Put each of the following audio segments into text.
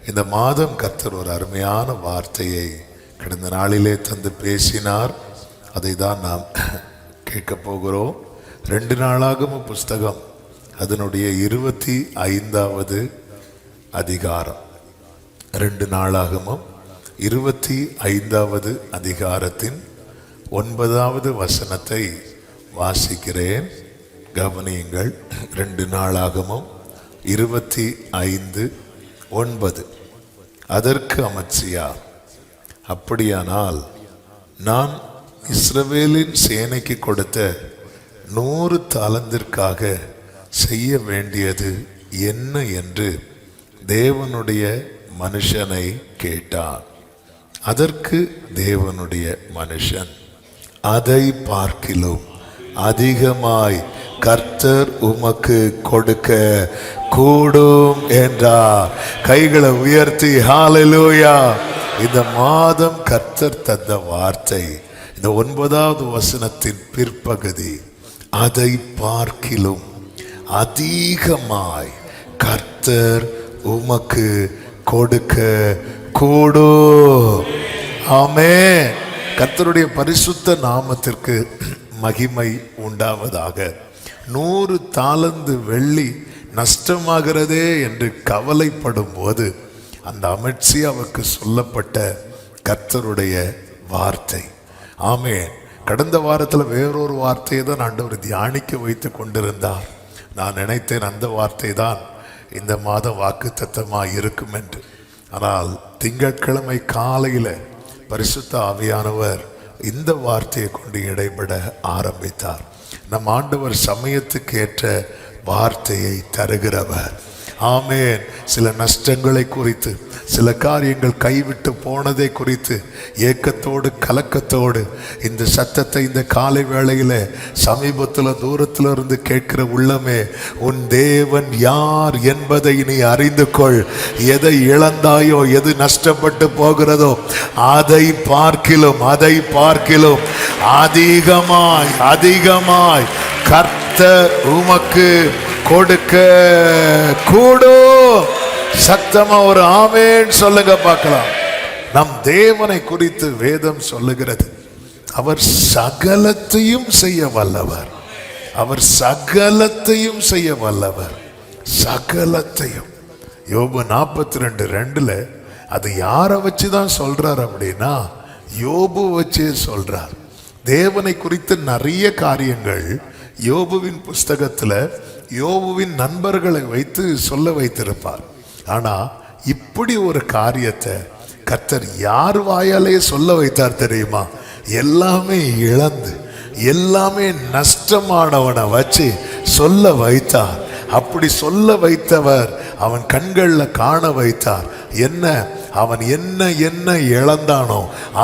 இந்த மாதம் கர்த்தர் ஒரு அருமையான வார்த்தையை கடந்த நாளிலே தந்து பேசினார். அதை தான் நாம் கேட்க போகிறோம். 2 நாளாகமம் புஸ்தகம் அதனுடைய 25வது அதிகாரம். 2 நாளாகமம் 25வது அதிகாரத்தின் 9வது வசனத்தை வாசிக்கிறேன். கவனியுங்கள். 2 நாளாகமம் 25:9. அதற்கு அமத்சியா, அப்படியானால் நான் இஸ்ரவேலின் சேனைக்கு கொடுத்த 100 தாலந்திற்காக செய்ய வேண்டியது என்ன என்று தேவனுடைய மனுஷனை கேட்டான். அதற்கு தேவனுடைய மனுஷன், அதை பார்க்கிலும் அதிகமாய் கர்த்தர் உமக்கு கொடுக்க கூடும் என்றார். கைகளை உயர்த்தி ஹல்லேலூயா. இந்த மாதம் கர்த்தர் தந்த வார்த்தை இந்த 9வது வசனத்தின் பிற்பகுதி, அதை பார்க்கிலும் அதிகமாய் கர்த்தர் உமக்கு கொடுக்க கூடும். ஆமென். கர்த்தருடைய பரிசுத்த நாமத்திற்கு மகிமை உண்டாவதாக. 100 தாலந்து வெள்ளி நஷ்டமாகிறதே என்று கவலைப்படும் போது அந்த அமத்சியாவுக்கு சொல்லப்பட்ட கர்த்தருடைய வார்த்தை. ஆமென். கடந்த வாரத்தில் வேறொரு வார்த்தையை தான் ஆண்டவர் தியானிக்க வைத்து கொண்டிருந்தார். நான் நினைத்தேன் அந்த வார்த்தை தான் இந்த மாதம் வாக்குத்தத்தமாக இருக்கும் என்று. ஆனால் திங்கட்கிழமை காலையில் பரிசுத்த ஆவியானவர் இந்த வார்த்தையை கொண்டு இடைபட ஆரம்பித்தார். நம் ஆண்டவர் சமயத்துக்கு ஏற்ற வார்த்தையை தருகிறவர். ஆமென். சில நஷ்டங்களை குறித்து, சில காரியங்கள் கைவிட்டு போனதை குறித்து ஏக்கத்தோடு கலக்கத்தோடு இந்த சத்தத்தை இந்த காலை வேளையில் சமீபத்தில் தூரத்தில் இருந்து கேட்கிற உள்ளமே, உன் தேவன் யார் என்பதை நீ அறிந்து கொள். எதை இழந்தாயோ, எது நஷ்டப்பட்டு போகிறதோ அதை பார்க்கிலும் அதிகமாய் அதிகமாய் கர்த்தர் உமக்கு கொடுக்க கூடும். சத்தமா ஒரு ஆமென் சொல்லுங்க பார்க்கலாம். நம் தேவனை குறித்து வேதம் சொல்லுகிறது, அவர் சகலத்தையும் செய்ய வல்லவர். அவர் சகலத்தையும் செய்ய வல்லவர். சகலத்தையும். யோபு 42:2 அது யாரை வச்சு தான் சொல்றார் அப்படின்னா, யோபு வச்சே சொல்றார். தேவனை குறித்து நிறைய காரியங்கள் யோபுவின் புஸ்தகத்தில் யோபுவின் நண்பர்களை வைத்து சொல்ல வைத்திருப்பார். ஆனா இப்படி ஒரு காரியத்தை கர்த்தர் யார் வாயாலே சொல்ல வைத்தார் தெரியுமா? எல்லாமே இழந்து எல்லாமே நஷ்டமானவனை வச்சு சொல்ல வைத்தார். அப்படி சொல்ல வைத்தவர் அவன் கண்களில் காண வைத்தார். என்ன அவன் என்ன இழந்தானோ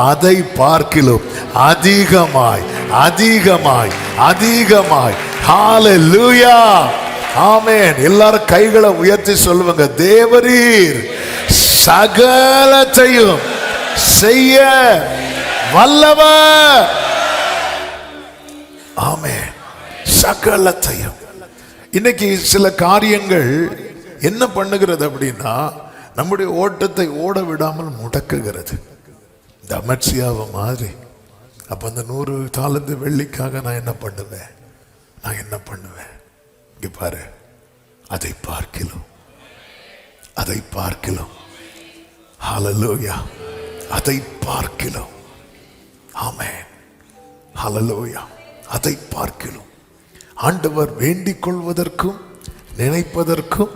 அதை பார்க்கிலும் அதிகமாய் அதிகமாய் அதிகமாய். ஹல்லேலூயா. ஆமென். எல்லாரும் கைகளை உயர்த்தி சொல்லுவாங்க, தேவரீர் சகலத்தையும் செய்ய வல்லவர். ஆமென். சகலத்தையும். இன்னைக்கு சில காரியங்கள் என்ன பண்ணுகிறது அப்படின்னா, நம்முடைய ஓட்டத்தை ஓட விடாமல் முடக்குகிறது. இந்த அமத்சியாவை மாதிரி. அப்ப அந்த 100 தாலந்து வெள்ளிக்காக நான் என்ன பண்ணுவேன்? இங்க பாரு, அதை பார்க்கிலும் ஹல்லேலூயா, அதை பார்க்கிலும். ஆமென். ஹல்லேலூயா. அதை பார்க்கிலும் ஆண்டவர் வேண்டிக் கொள்வதற்கும் நினைப்பதற்கும்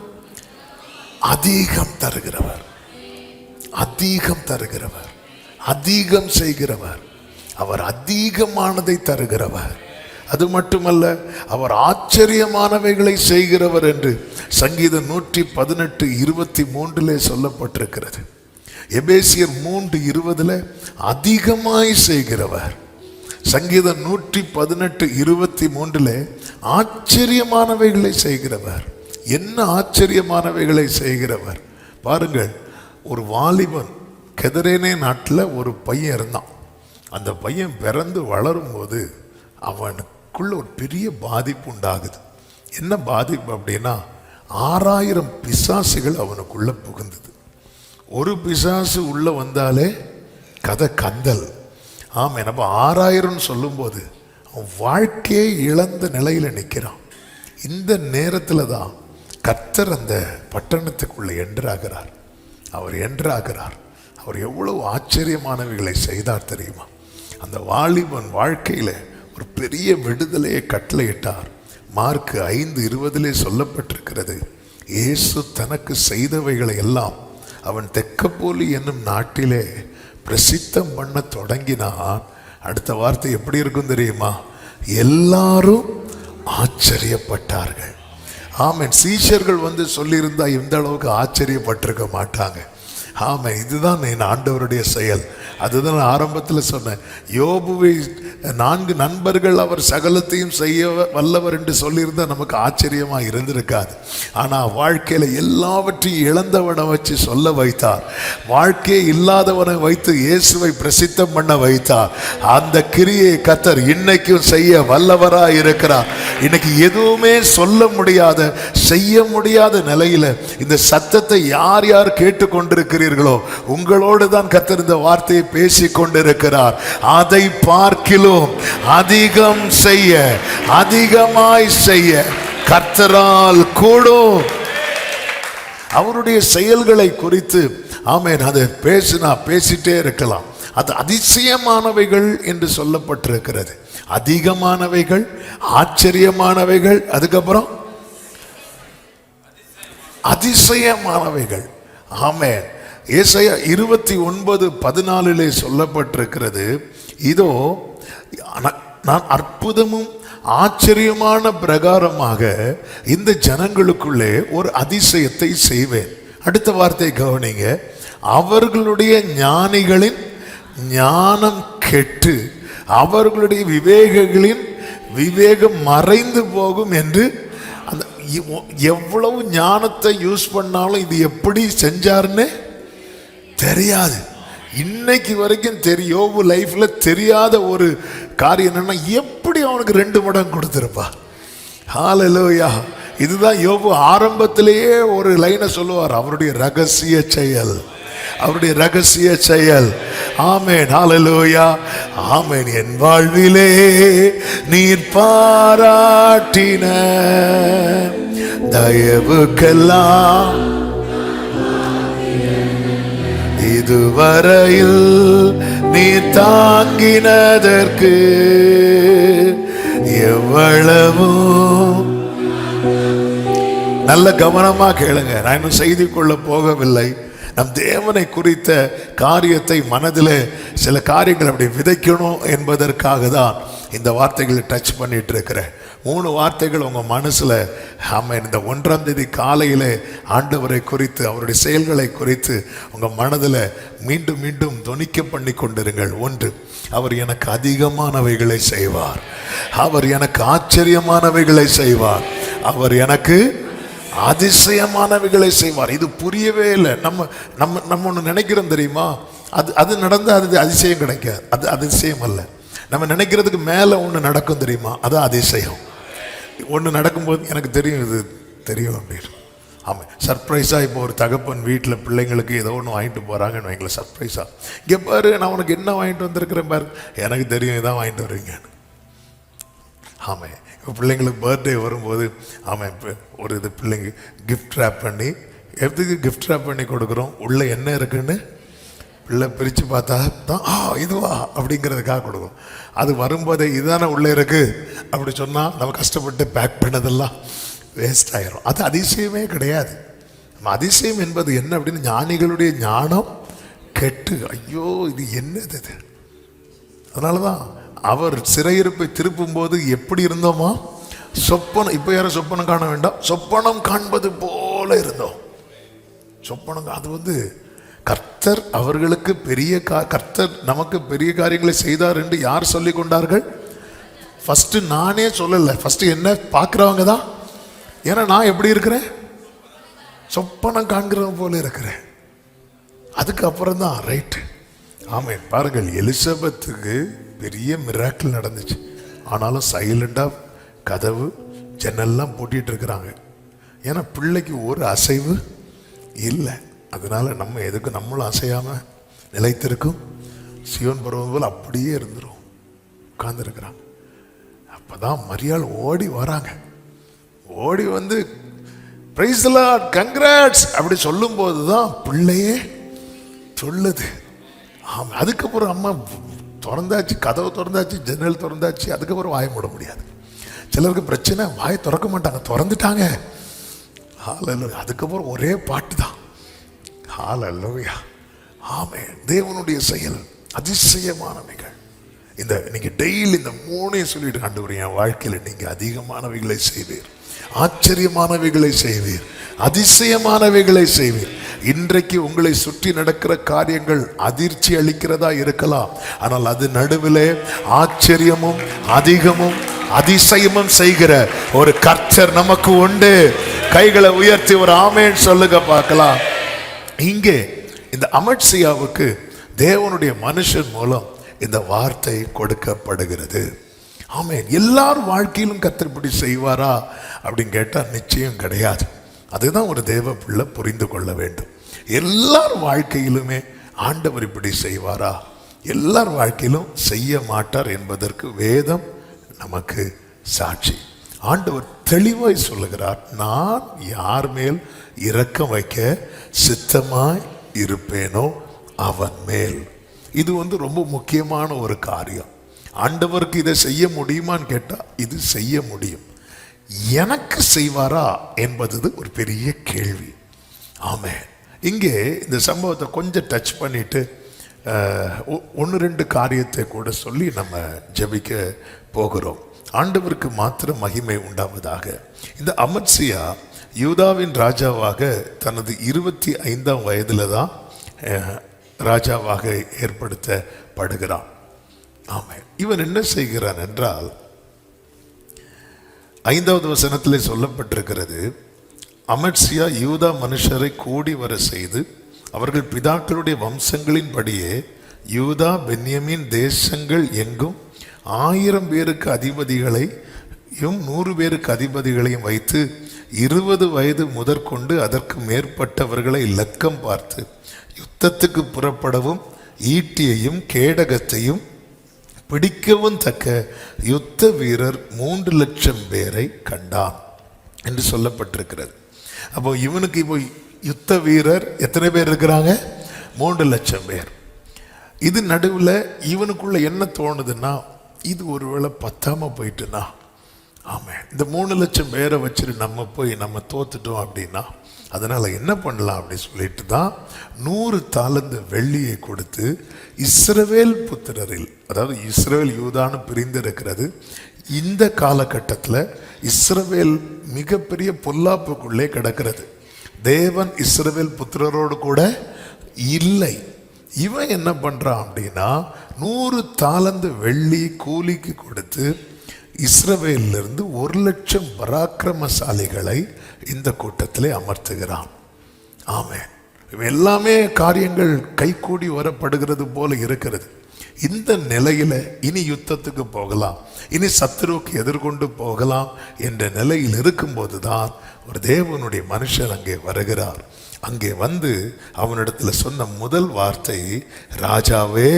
அதிகம் தருகிறவர், அதிகம் செய்கிறவர். அவர் அதிகமானதை தருகிறவர். அது மட்டுமல்ல, அவர் ஆச்சரியமானவைகளை செய்கிறவர் என்று சங்கீதம் 118:23 சொல்லப்பட்டிருக்கிறது. எபேசியர் 3:20 அதிகமாய் செய்கிறவர். சங்கீதம் 118:23 ஆச்சரியமானவைகளை செய்கிறவர். என்ன ஆச்சரியமானவைகளை செய்கிறவர் பாருங்கள். ஒரு வாலிபன் கெதரேனே நாட்டில் ஒரு பையன் இருந்தான். அந்த பையன் பிறந்து வளரும் போது அவனுக்குள்ள ஒரு பெரிய பாதிப்பு உண்டாகுது. என்ன பாதிப்பு அப்படின்னா, 6000 பிசாசுகள் அவனுக்குள்ள புகுந்தது. ஒரு பிசாசு உள்ள வந்தாலே கதை கந்தல். ஆமாம், நம்ம 6000 சொல்லும்போது அவன் வாழ்க்கையை இழந்த நிலையில நிற்கிறான். இந்த நேரத்தில் தான் கர்த்தர் அந்த பட்டணத்துக்குள்ள என்ட்ராகிறார். அவர் என்ட்ராகிறார். அவர் எவ்வளவு ஆச்சரியமானவைகளை செய்தார் தெரியுமா? அந்த வாலிபன் வாழ்க்கையில ஒரு பெரிய விடுதலையை கட்டளையிட்டார். மார்க் 5:20 சொல்லப்பட்டிருக்கிறது, இயேசு தனக்கு செய்தவைகளை எல்லாம் அவன் தெக்கப்போலி என்னும் நாட்டிலே பிரசித்தம் பண்ண தொடங்கினான். அடுத்த வார்த்தை எப்படி இருக்கும் தெரியுமா? எல்லாரும் ஆச்சரியப்பட்டார்கள். ஆமென். சீஷர்கள் வந்து சொல்லியிருந்தா இந்த அளவுக்கு ஆச்சரியப்பட்டிருக்க மாட்டாங்க. ஆமாம், இதுதான் என் ஆண்டவருடைய செயல். அதுதான் ஆரம்பத்தில் சொன்னேன். யோபுவை 4 நண்பர்கள் அவர் சகலத்தையும் செய்ய வல்லவர் என்று சொல்லியிருந்தால் நமக்கு ஆச்சரியமாக இருந்திருக்காது. ஆனால் வாழ்க்கையில் எல்லாவற்றையும் இழந்தவனை வச்சு சொல்ல வைத்தார். வாழ்க்கையை இல்லாதவனை வைத்து இயேசுவை பிரசித்தம் பண்ண வைத்தார். அந்த கிரியை கர்த்தர் இன்னைக்கும் செய்ய வல்லவராக இருக்கிறார். இன்னைக்கு எதுவுமே சொல்ல முடியாத, செய்ய முடியாத நிலையில் இந்த சத்தத்தை யார் யார் கேட்டுக்கொண்டிருக்கிறீர்களோ உங்களோடு தான் கர்த்தர் இந்த வார்த்தையை பேசிக் கொண்டிருக்கிறார். அதை பார்க்கிலும் அதிகம் செய்ய, அதிகமாய் செய்ய கர்த்தரால் கூடும். அவருடைய செயல்களை குறித்து ஆமென், அதை பேசிட்டே இருக்கலாம். அது அதிசயமானவைகள் என்று சொல்லப்பட்டிருக்கிறது. அதிகமானவைகள், ஆச்சரியமானவைகள், அதுக்கப்புறம் அதிசயமானவைகள். ஆமென். ஏசாயா 29:14 சொல்லப்பட்டிருக்கிறது, இதோ நான் அற்புதமும் ஆச்சரியமான பிரகாரமாக இந்த ஜனங்களுக்குள்ளே ஒரு அதிசயத்தை செய்வேன். அடுத்த வார்த்தை கவனிங்க, அவர்களுடைய ஞானிகளின் ஞானம் கெட்டு அவர்களுடைய விவேகங்களின் விவேகம் மறைந்து போகும் என்று. அந்த எவ்வளவு ஞானத்தை யூஸ் பண்ணாலும் இது எப்படி செஞ்சாருன்னு தெரியாது. இன்னைக்கு வரைக்கும் யோபு லைஃப்ல தெரியாத ஒரு காரியம் என்னன்னா, எப்படி அவனுக்கு 2 மடங்கு கொடுத்திருப்பா. ஹல்லேலூயா. இதுதான் யோபு ஆரம்பத்திலேயே ஒரு லைனை சொல்லுவார், அவருடைய ரகசிய செயல், அவருடைய ரகசிய செயல். ஆமென். ஹல்லேலூயா. ஆமென். என் வாழ்விலே நீர் பாராட்டின தயவுக்கெல்லாம் இதுவரையில் நீர் தாங்கினதற்கு எவ்வளவோ. நல்ல கவனமா கேளுங்க. நான் இன்னும் செய்திக்குள்ள போகவில்லை. நம் தேவனை குறித்த காரியத்தை மனதில் சில காரியங்கள் அப்படி விதைக்கணும் என்பதற்காக தான் இந்த வார்த்தைகளை டச் பண்ணிட்டு இருக்கிறேன். 3 வார்த்தைகள் உங்கள் மனசில் ஆமென், இந்த 1ஆம் தேதி காலையில் ஆண்டவரை குறித்து, அவருடைய செயல்களை குறித்து உங்கள் மனதில் மீண்டும் மீண்டும் தொனிக்க பண்ணி கொண்டிருங்கள். 1, அவர் எனக்கு அதிகமானவைகளை செய்வார். அவர் எனக்கு ஆச்சரியமானவைகளை செய்வார். அவர் எனக்கு அதிசயமானவைகளை செய்வார். இது புரியவே இல்லை. நம்ம ஒன்று நினைக்கிறோம் தெரியுமா, அது நடந்தால் அது அதிசயம் கிடைக்காது. அது அதிசயம் அல்ல. நம்ம நினைக்கிறதுக்கு மேலே ஒன்று நடக்கும் தெரியுமா, அதான் அதிசயம். ஒன்று நடக்கும்போது எனக்கு தெரியும், இது தெரியும் அப்படின்னு. ஆமாம், சர்ப்ரைஸாக இப்போ ஒரு தகப்பன் வீட்டில் பிள்ளைங்களுக்கு ஏதோ ஒன்று வாங்கிட்டு போகிறாங்கன்னு வைங்கள, சர்ப்ரைஸாக இங்கே பாரு நான் உனக்கு என்ன வாங்கிட்டு வந்திருக்கிறேன் பாரு, எனக்கு தெரியும் இதான் வாங்கிட்டு வருவீங்கன்னு. ஆமாம், இப்போ பிள்ளைங்களுக்கு பர்த்டே வரும்போது ஆமாம், இப்போ ஒரு இது பிள்ளைங்க கிஃப்ட் ரேப் பண்ணி, எதுக்கு கிஃப்ட் ரேப் பண்ணி கொடுக்குறோம், உள்ளே என்ன இருக்குன்னு பிள்ளை பிரித்து பார்த்தா தான் இதுவா அப்படிங்கிறதுக்காக கொடுக்கும். அது வரும்போதே இதுதானே உள்ளே இருக்குது அப்படி சொன்னால் நம்ம கஷ்டப்பட்டு பேக் பண்ணதெல்லாம் வேஸ்ட் ஆகிரும். அது அதிசயமே கிடையாது. நம்ம அதிசயம் என்பது என்ன அப்படின்னு, ஞானிகளுடைய ஞானம் கெட்டு, ஐயோ இது என்னது இது. அதனால தான் அவர் சிறையிருப்பை திருப்பும் போது எப்படி இருந்தோமா, சொப்பனம், இப்போ யாரும் சொப்பனம் காண வேண்டாம், சொப்பனம் காண்பது போல இருந்தோம். சொப்பனம் அது கர்த்தர் அவர்களுக்கு கர்த்தர் நமக்கு பெரிய காரியங்களை செய்தார் என்று யார் சொல்லி கொண்டார்கள்? ஃபர்ஸ்ட் நானே சொல்லலை, ஃபர்ஸ்ட் என்ன பார்க்குறவங்க தான். ஏன்னா நான் எப்படி இருக்கிறேன், சொப்பனம் காண்கிறவங்க போல இருக்கிறேன். அதுக்கப்புறம் தான் ரைட்டு. ஆமாம், பாருங்கள், எலிசபெத்துக்கு பெரிய மிராக்கிள் நடந்துச்சு. ஆனாலும் சைலண்டாக கதவு ஜன்னல்லாம் பூட்டிகிட்டு இருக்கிறாங்க. ஏன்னா பிள்ளைக்கு ஒரு அசைவு இல்லை. அதனால நம்ம எதுக்கு நம்மளும் அசையாம நிலைத்திருக்கும் சியோன் பருவம் போல் அப்படியே இருந்துரும் உட்கார்ந்துருக்கிறாங்க. அப்பதான் மரியாள் ஓடி வராங்க. ஓடி வந்து பிரைஸ் தி லார்ட், கங்க்ராட்ஸ் அப்படி சொல்லும் போதுதான் பிள்ளையே சொல்லுது. ஆமா, அதுக்கப்புறம் அம்மா திறந்தாச்சு, கதவு திறந்தாச்சு, ஜன்னல் திறந்தாச்சு, அதுக்கப்புறம் வாயை மூட முடியாது. சிலருக்கு பிரச்சனை, வாயை திறக்க மாட்டாங்க, திறந்துட்டாங்க. ஹல்லேலூயா. அதுக்கப்புறம் ஒரே பாட்டு தான். ஹல்லேலூயா. ஆமென். தேவனுடைய செயல் அதிசயமானவைகள். இந்த நீங்க டெய்லி இந்த மூணையும் சொல்லிட்டு ஆண்டவரே, என் வாழ்க்கையில நீங்க அதிகமானவைகளை செய்வீர், ஆச்சரியமானவைகளை செய்வீர், அதிசயமானவைகளை செய்வீர். இன்றைக்கு உங்களை சுற்றி நடக்கிற காரியங்கள் அதிர்ச்சி அளிக்கிறதா இருக்கலாம், ஆனால் அது நடுவிலே ஆச்சரியமும் அதிகமும் அதிசயமும் செய்கிற ஒரு கர்த்தர் நமக்கு உண்டு. கைகளை உயர்த்தி ஒரு ஆமென் சொல்லுங்க பார்க்கலாம். இங்கே இந்த அமத்சியாவுக்கு தேவனுடைய மனுஷன் மூலம் இந்த வார்த்தை கொடுக்கப்படுகிறது. ஆமென். எல்லார் வாழ்க்கையிலும் கர்த்தர் இப்படி செய்வாரா அப்படின்னு கேட்டால் நிச்சயம் கிடையாது. அதுதான் ஒரு தேவ பிள்ளை புரிந்து கொள்ள வேண்டும். எல்லார் வாழ்க்கையிலுமே ஆண்டவர் இப்படி செய்வாரா? எல்லார் வாழ்க்கையிலும் செய்ய மாட்டார் என்பதற்கு வேதம் நமக்கு சாட்சி. ஆண்டவர் தெளிவாய் சொல்லுகிறார், நான் யார் மேல் இரக்கம் வைக்க சித்தமாய் இருப்பேனோ அவன் மேல். இது ரொம்ப முக்கியமான ஒரு காரியம். ஆண்டவருக்கு இதை செய்ய முடியுமான்னு கேட்டா இது செய்ய முடியும். எனக்கு செய்வாரா என்பது ஒரு பெரிய கேள்வி. ஆமென். இங்கே இந்த சம்பவத்தை கொஞ்சம் டச் பண்ணிட்டு ஒன்று ரெண்டு காரியத்தை கூட சொல்லி நம்ம ஜெபிக்க போகிறோம். ஆண்டவருக்கு மாத்திரம் மகிமை உண்டாவதாக. இந்த அமத்சியா யூதாவின் ராஜாவாக தனது 25ஆம் வயதில் தான் ராஜாவாக ஏற்படுத்தப்படுகிறான். ஆமென். இவன் என்ன செய்கிறான் என்றால் 5வது வசனத்திலே சொல்லப்பட்டிருக்கிறது, அமத்சியா யூதா மனுஷரை கூடி வர செய்து அவர்கள் பிதாக்களுடைய வம்சங்களின்படியே யூதா பென்யமீன் தேசங்கள் எங்கும் 1000 பேருக்கு அதிபதிகளையும் 100 பேருக்கு அதிபதிகளையும் வைத்து 20 வயது முதற்கொண்டு அதற்கு மேற்பட்டவர்களை இலக்கம் பார்த்து யுத்தத்துக்கு புறப்படவும் ஈட்டியையும் கேடகத்தையும் பிடிக்கவும் தக்க யுத்த வீரர் 3 லட்சம் பேரை கண்டான் என்று சொல்லப்பட்டிருக்கிறது. அப்போ இவனுக்கு இப்போ யுத்த வீரர் எத்தனை பேர் இருக்கிறாங்க? 3 லட்சம் பேர். இது நடுவில் இவனுக்குள்ள என்ன தோணுதுன்னா, இது ஒருவேளை பத்தாம போயிட்டுனா, ஆமாம் இந்த 3 லட்சம் பேரை வச்சுட்டு நம்ம தோத்துட்டோம் அப்படின்னா அதனால என்ன பண்ணலாம் அப்படி சொல்லிட்டு தான் 100 தாலந்து வெள்ளியை கொடுத்து இஸ்ரவேல் புத்திரரில், அதாவது இஸ்ரவேல் யூதான்னு பிரிந்து இருக்கிறது. இந்த காலகட்டத்தில் இஸ்ரவேல் மிகப்பெரிய பொல்லாப்புக்குள்ளே கிடக்கிறது. தேவன் இஸ்ரவேல் புத்திரரோடு கூட இல்லை. இவன் என்ன பண்றான் அப்படின்னா 100 தாலந்து வெள்ளி கூலிக்கு கொடுத்து இஸ்ரவேலிலிருந்து 1 லட்சம் பராக்கிரமசாலிகளை இந்த கூட்டத்திலே அமர்த்துகிறான். ஆமென். எல்லாமே காரியங்கள் கைகூடி வரப்படுகிறது போல இருக்கிறது. இந்த நிலையில இனி யுத்தத்துக்கு போகலாம், இனி சத்துருவுக்கு எதிர்கொண்டு போகலாம் என்ற நிலையில் இருக்கும்போது தான் ஒரு தேவனுடைய மனுஷன் அங்கே வருகிறார். அங்கே வந்து அவனிடத்துல சொன்ன முதல் வார்த்தை, ராஜாவே,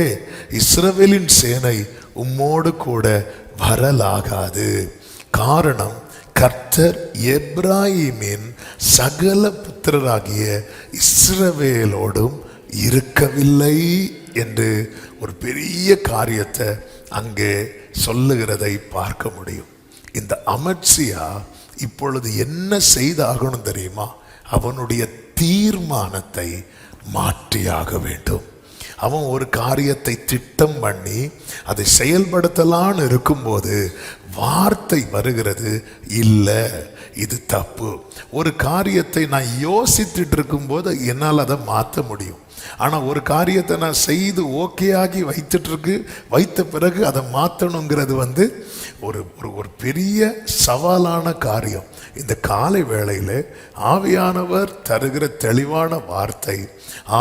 இஸ்ரவேலின் சேனை உம்மோடு கூட வரலாகாது. காரணம், கர்த்தர் எப்ராயிமின் சகல புத்திரராகிய இஸ்ரவேலோடும் இருக்கவில்லை என்று ஒரு பெரிய காரியத்தை அங்கே சொல்லுகிறதை பார்க்க முடியும். இந்த அமத்சியா இப்பொழுது என்ன செய்தாகணும் தெரியுமா? அவனுடைய தீர்மானத்தை மாற்றியாக வேண்டும். அவன் ஒரு காரியத்தை திட்டம் பண்ணி அதை செயல்படுத்தலான்னு இருக்கும்போது வார்த்தை வருகிறது, இல்லை இது தப்பு. ஒரு காரியத்தை நான் யோசித்துட்டு இருக்கும்போது என்னால் அதை மாற்ற முடியும். ஆனால் ஒரு காரியத்தை நான் செய்து ஓகே ஆகி வைத்த பிறகு அதை மாற்றணுங்கிறது ஒரு ஒரு பெரிய சவாலான காரியம். இந்த காலை வேளையில் ஆவியானவர் தருகிற தெளிவான வார்த்தை,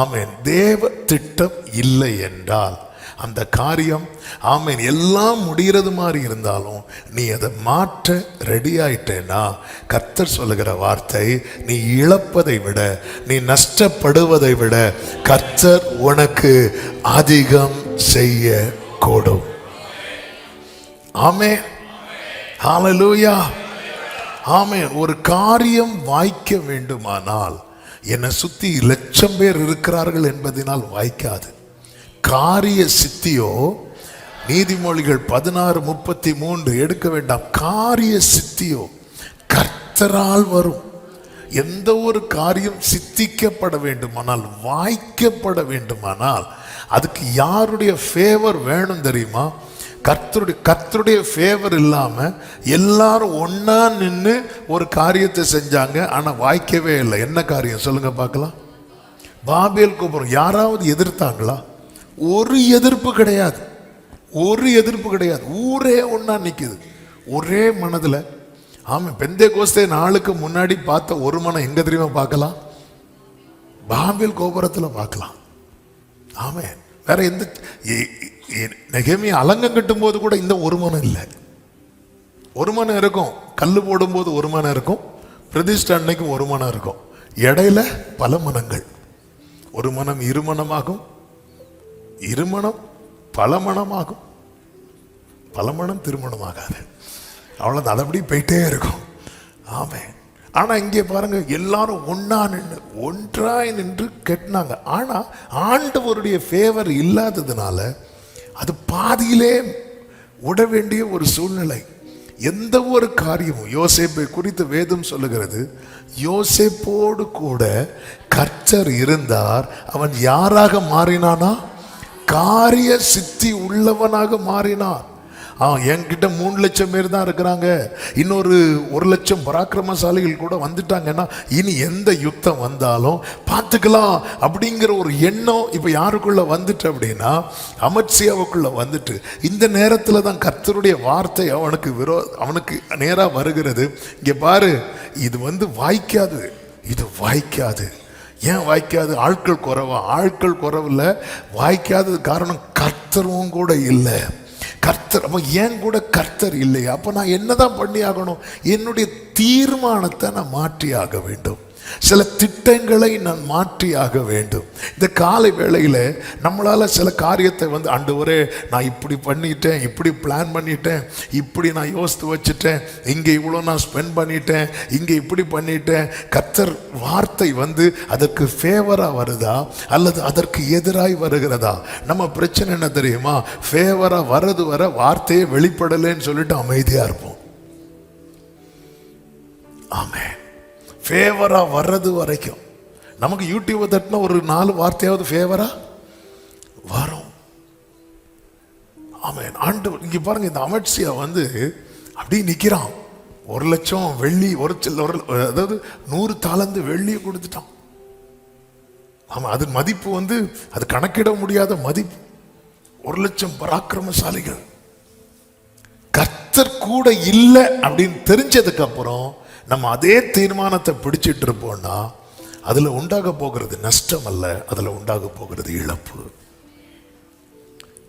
ஆமென். தேவ திட்டம் இல்லை என்றால் அந்த காரியம் ஆமேன் எல்லாம் முடிகிறது மாதிரி இருந்தாலும் நீ அதை மாற்ற ரெடி ஆயிட்டேன்னா கர்த்தர் சொல்லுகிற வார்த்தை, நீ இழப்பதை விட நீ நஷ்டப்படுவதை விட கர்த்தர் உனக்கு அதிகம் செய்ய கூடும். ஆமென், ஹல்லேலூயா, ஆமென். ஒரு காரியம் வாய்க்க வேண்டுமானால் என்னை சுத்தி 1,00,000 பேர் இருக்கிறார்கள் என்பதனால் வாய்க்காது. காரிய சித்தியோ, நீதிமொழிகள் 16:33 எடுக்க வேண்டாம். காரிய சித்தியோ கர்த்தரால் வரும். எந்த ஒரு காரியம் சித்திக்கப்பட வேண்டுமானால், வாய்க்கப்பட வேண்டுமானால் அதுக்கு யாருடைய ஃபேவர் வேணும் தெரியுமா? கர்த்தருடைய ஃபேவர் இல்லாம எல்லாரும் ஒன்னா நின்று ஒரு காரியத்தை செஞ்சாங்க, ஆனா வாய்க்கவே இல்லை. என்ன காரியம் சொல்லுங்க பார்க்கலாம்? பாபேல் கோபுரம். யாராவது எதிர்த்தாங்களா? ஒரு எதிர்ப்பு கிடையாது, ஒரு எதிர்ப்பு கிடையாது. ஊரே ஒன்னா நிக்குது, ஒரே மனதுல. ஆமா, பெந்தேகோஸ்தே நாளுக்கு முன்னாடி பார்த்த ஒரு மனம் எங்க தெரியுமா பார்க்கலாம்? பாபேல் கோபுரத்துல பார்க்கலாம். ஆமே, வேற எந்த நெகேமியா அலங்கம் கட்டும் போது கூட இந்த ஒரு மனம் இல்லை. ஒரு மனம் இருக்கும், கல்லு போடும் போது ஒரு மனம் இருக்கும், பிரதிஷ்டை அன்னைக்கும் ஒரு மனம் இருக்கும். இடையில பல மனங்கள். ஒரு மனம் இருமனமாகும், இருமணம் பல மனமாகும், பல மனம் திருமணமாகாது. அவ்வளவு நல்லபடி போயிட்டே இருக்கும். ஆமே, ஆனா இங்கே பாருங்க, எல்லாரும் ஒன்றாய் நின்று கெட்டினாங்க. ஆனா ஆண்டவருடைய ஃபேவர் இல்லாததுனால அது பாதியிலே விட வேண்டிய ஒரு சூழ்நிலை. எந்த ஒரு காரியமும், யோசேப்பை குறித்து வேதம் சொல்லுகிறது, யோசேப்போடு கூட கர்த்தர் இருந்தார். அவன் யாராக மாறினானா? காரிய சித்தி உள்ளவனாக மாறினான். என்கிட்ட 3,00,000 பேர் தான் இருக்கிறாங்க, இன்னொரு 1,00,000 பராக்கிரமசாலிகள் கூட வந்துட்டாங்கன்னா இனி எந்த யுத்தம் வந்தாலும் பார்த்துக்கலாம் அப்படிங்கிற ஒரு எண்ணம் இப்ப யாருக்குள்ள வந்துட்டு அப்படின்னா அமத்சியாவுக்குள்ள வந்துட்டு, இந்த நேரத்துல தான் கர்த்தருடைய வார்த்தை அவனுக்கு நேரா வருகிறது. இங்க பாரு, இது வாய்க்காது, இது வாய்க்காது. ஏன் வாய்க்காது? ஆட்கள் குறைவா? ஆட்கள் குறைவுல வாய்க்காதது காரணம் கர்த்தரும் கூட இல்லை. கர்த்தர், அப்ப ஏன் கூட கர்த்தர் இல்லையா? அப்ப நான் என்னதான் பண்ணி ஆகணும்? என்னுடைய தீர்மானத்தை நான் மாற்றி ஆக வேண்டும். சில திட்டங்களை நான் மாற்றி ஆக வேண்டும். இந்த காலை வேளையில நம்மளால சில காரியத்தை ஆண்டவரே நான் இப்படி பண்ணிட்டேன், இப்படி பிளான் பண்ணிட்டேன், இப்படி நான் யோசித்து வச்சுட்டேன், இங்கே இவ்வளோ நான் ஸ்பெண்ட் பண்ணிட்டேன், இங்கே இப்படி பண்ணிட்டேன். கர்த்தர் வார்த்தை அதற்கு ஃபேவரா வருதா அல்லது அதற்கு எதிராய் வருகிறதா? நம்ம பிரச்சனை என்ன தெரியுமா? ஃபேவரா வர்றது வர வார்த்தையே வெளிப்படலைன்னு சொல்லிட்டு அமைதியா இருப்போம். ஆமென். ஃபேவரா வர்றது வரைக்கும் நமக்கு யூடியூப் தட்டினா ஒரு 4 வார்த்தையாவது ஃபேவரா வரும். ஆமென். ஆண்டவர் இங்க பாருங்க, இந்த அமத்சியா அப்படி நிக்கிறான். 1,00,000 வெள்ளி, அதாவது 100 தாலந்து வெள்ளியை கொடுத்துட்டான். ஆமா, அது மதிப்பு அது கணக்கிட முடியாத மதிப்பு. 1,00,000 பராக்கிரமசாலிகள். கர்த்தர் கூட இல்லை அப்படின்னு தெரிஞ்சதுக்கு அப்புறம் நம்ம அதே தீர்மானத்தை பிடிச்சிட்டு இருப்போம்னா அதுல உண்டாக போகிறது நஷ்டம் அல்ல, அதுல உண்டாக போகிறது இழப்பு.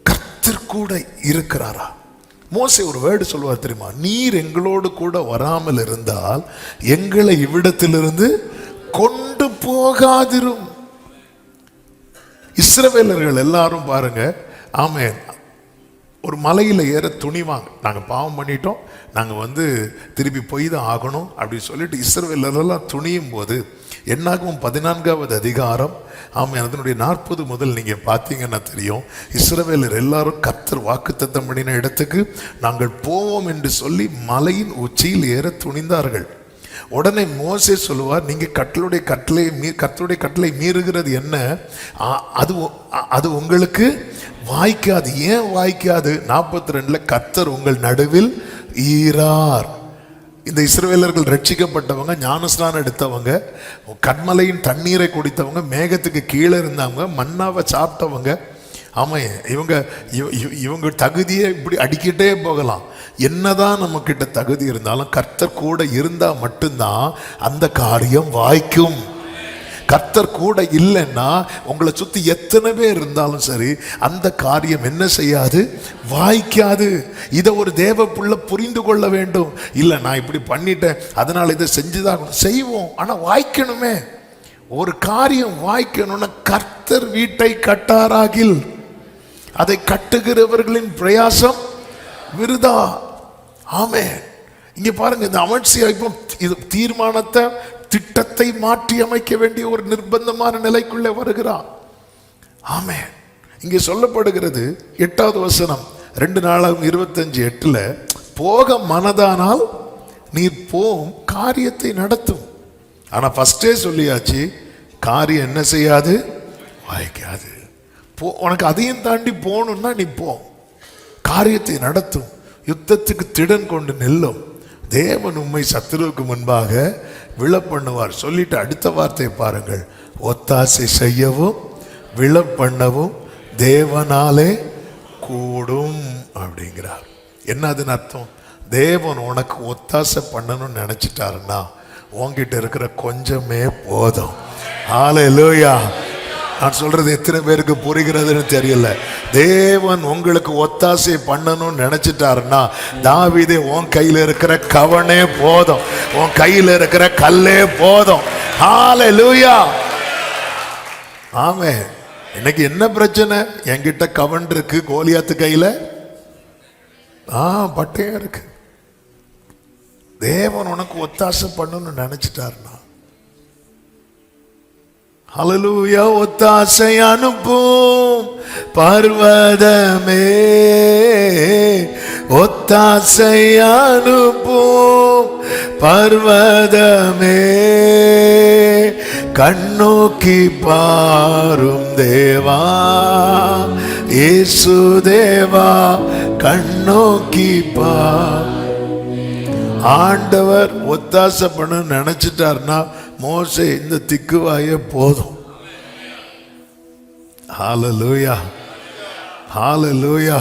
கர்த்தர் கூட இருக்கிறாரா? மோசே ஒரு வேர்டு சொல்லுவார் தெரியுமா? நீர் எங்களோடு கூட வராமல் இருந்தால் எங்களை இவ்விடத்திலிருந்து கொண்டு போகாதிரும். இஸ்ரவேலர்கள் எல்லாரும் பாருங்க, ஆமென், ஒரு மலையில் ஏற துணிவாங்க. நாங்கள் பாவம் பண்ணிட்டோம், நாங்கள் திருப்பி போய் தான் ஆகணும் அப்படின்னு சொல்லிட்டு இஸ்ரவேலரெல்லாம் துணியும் போது என்னாகும் 14வது அதிகாரம், ஆமாம், அதனுடைய 40 முதல் நீங்கள் பார்த்தீங்கன்னா தெரியும். இஸ்ரவேலர் எல்லாரும் கர்த்தர் வாக்குத்தத்தம் பண்ணின இடத்துக்கு நாங்கள் போவோம் என்று சொல்லி மலையின் உச்சியில் ஏற துணிந்தார்கள். உடனே மோசே சொல்லுவார், நீங்க கர்த்தருடைய கட்டளை மீறுகிறது என்ன? அது உங்களுக்கு வாய்க்காது. ஏன் வாய்க்காது? 42 கர்த்தர் உங்கள் நடுவில் ஈரார். இந்த இஸ்ரவேலர்கள் ரட்சிக்கப்பட்டவங்க, ஞானஸ்நானம் எடுத்தவங்க, கண்மலையின் தண்ணீரை குடித்தவங்க, மேகத்துக்கு கீழே இருந்தவங்க, மன்னாவை சாப்பிட்டவங்க. ஆமா, இவங்க தகுதியை இப்படி அடிக்கிட்டே போகலாம். என்னதான் நம்ம கிட்ட தகுதி இருந்தாலும் கர்த்தர் கூட இருந்தா மட்டும்தான் அந்த காரியம் வாய்க்கும். கர்த்தர் கூட இல்லைன்னா உங்களை சுத்தி எத்தனை பேர் இருந்தாலும் சரி, அந்த காரியம் என்ன செய்யாது, வாய்க்காது. இதை ஒரு தேவ பிள்ளை புரிந்து கொள்ள வேண்டும். இல்லை நான் இப்படி பண்ணிட்டேன் அதனால இதை செஞ்சுதான் செய்வோம், ஆனா வாய்க்கணுமே. ஒரு காரியம் வாய்க்கணும்னா கர்த்தர் வீட்டை கட்டாராகில் அதை கட்டுகிறவர்களின் பிரயாசம் விருதா. ஆமென். இங்க பாருங்க, இந்த அமர்சியா இப்போ இது தீர்மானத்தை, திட்டத்தை மாற்றி அமைக்க வேண்டிய ஒரு நிர்பந்தமான நிலைக்குள்ளே வருகிறான். ஆமென். இங்கே சொல்லப்படுகிறது 8வது வசனம் 2 நாளாகும் 25:8, போக மனதானால் நீர் போம், காரியத்தை நடத்தும். ஆனா ஃபர்ஸ்டே சொல்லியாச்சு, காரியம் என்ன செய்யாது, வாய்க்காது. உனக்கு அதையும் தாண்டி போகணும்னா நீ போ, காரியத்தை நடத்தும், யுத்தத்துக்கு திடன் கொண்டு நெல்லும், தேவன் உம்மை சத்துருவுக்கு முன்பாக விழப்பண்ணுவார். சொல்லிட்டு அடுத்த வார்த்தையை பாருங்கள், ஒத்தாசை செய்யவும் விழப்பண்ணவும் தேவனாலே கூடும் அப்படிங்கிறார். என்ன அதுன்னு அர்த்தம்? தேவன் உனக்கு ஒத்தாசை பண்ணணும்னு நினைச்சிட்டாருன்னா உன்கிட்ட இருக்கிற கொஞ்சமே போதும். ஹல்லேலூயா. நான் சொல்றது எத்தனை பேருக்கு புரிகிறதுன்னு தெரியல. தேவன் உங்களுக்கு ஒத்தாசை பண்ணணும்னு நினைச்சிட்டாருன்னா, தாவீதே உன் கையில இருக்கிற கவனே போதும், உன் கையில இருக்கிற கல்லே போதும். ஹல்லேலூயா. ஆமென். இன்னைக்கு என்ன பிரச்சனை? என்கிட்ட கவன் இருக்கு, கோலியாத்து கையில பட்டயம் இருக்கு. தேவன் உனக்கு ஒத்தாசை பண்ணணும்னு நினைச்சிட்டாருன்னா, ஹல்லேலூயா, ஒத்தாசை அனுப்பும் பர்வதமே, ஒத்தாசை அனுப்பும் பர்வதமே, கண்ணோக்கி பாரும் தேவா, இயேசு தேவா, கண்ணோக்கி பார். ஆண்டவர் ஒத்தாசை பண்ண நினைச்சிட்டார்னா மோசே இந்த திக்குவாயே போதும். ஹல்லேலூயா, ஹல்லேலூயா.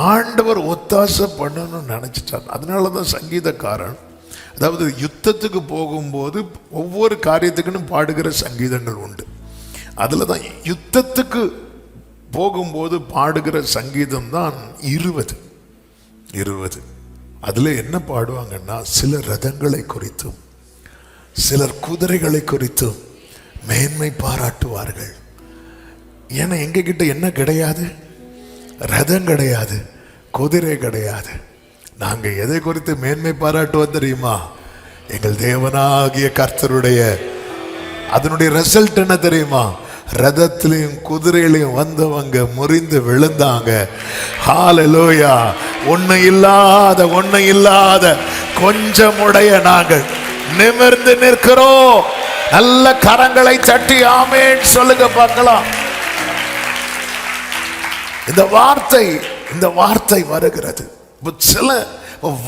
ஆண்டவர் ஒத்தாசை பண்ணணும்னு நினைச்சிட்டார். அதனாலதான் சங்கீதக்காரன், அதாவது யுத்தத்துக்கு போகும்போது ஒவ்வொரு காரியத்துக்குன்னு பாடுகிற சங்கீதங்கள் உண்டு. அதுல தான் யுத்தத்துக்கு போகும்போது பாடுகிற சங்கீதம் தான் 20. அதுல என்ன பாடுவாங்கன்னா, சிலர் ரதங்களை குறித்தும் சிலர் குதிரைகளை குறித்தும் மேன்மை பாராட்டுவார்கள். ஏன்னா எங்க கிட்ட என்ன கிடையாது, ரதம் கிடையாது, குதிரை கிடையாது. நாங்க எதை குறித்து மேன்மை பாராட்டுவோம் தெரியுமா? எங்கள் தேவனாகிய கர்த்தருடைய, அதனுடைய ரிசல்ட் என்ன தெரியுமா? ரதத்திலையும் குதிரையிலையும் வந்தவங்க முறிந்து விழுந்தாங்க. ஹல்லேலூயா. ஒண்ணு இல்லாத கொஞ்சமுடைய நாங்கள் நிமிர்ந்து நிற்கிறோம். நல்ல கரங்களை தட்டி ஆமென் சொல்லுங்க பார்க்கலாம். இந்த வார்த்தை வருகிறது. சில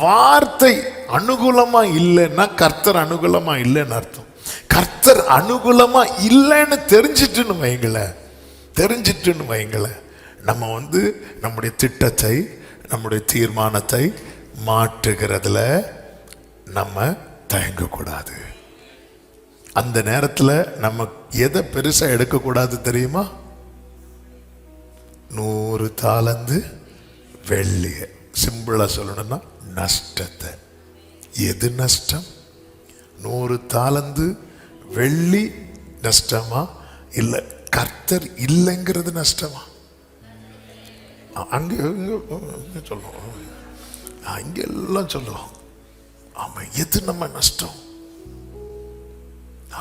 வார்த்தை அனுகூலமா இல்லைன்னா கர்த்தர் அனுகூலமா இல்லைன்னு அர்த்தம். கர்த்தர் அனுகூலமா இல்லைன்னு தெரிஞ்சிட்டுன்னு வைங்களேன், நம்ம நம்முடைய திட்டத்தை, நம்முடைய தீர்மானத்தை மாற்றுகிறதுல நம்ம தயங்கக்கூடாது. அந்த நேரத்தில் நம்ம எதை பெருசா எடுக்கக்கூடாது தெரியுமா? 100 தாலந்து வெள்ளிய, சிம்பிளா சொல்லணும்னா நஷ்டத்தை. எது நஷ்டம்? 100 தாலந்து வெள்ளி நஷ்டமா, இல்லை கர்த்தர் இல்லைங்கிறது நஷ்டமா? அங்க சொல்லுவோம், இங்கெல்லாம் சொல்லுவோம். ஆமா, எது நம்ம நஷ்டம்?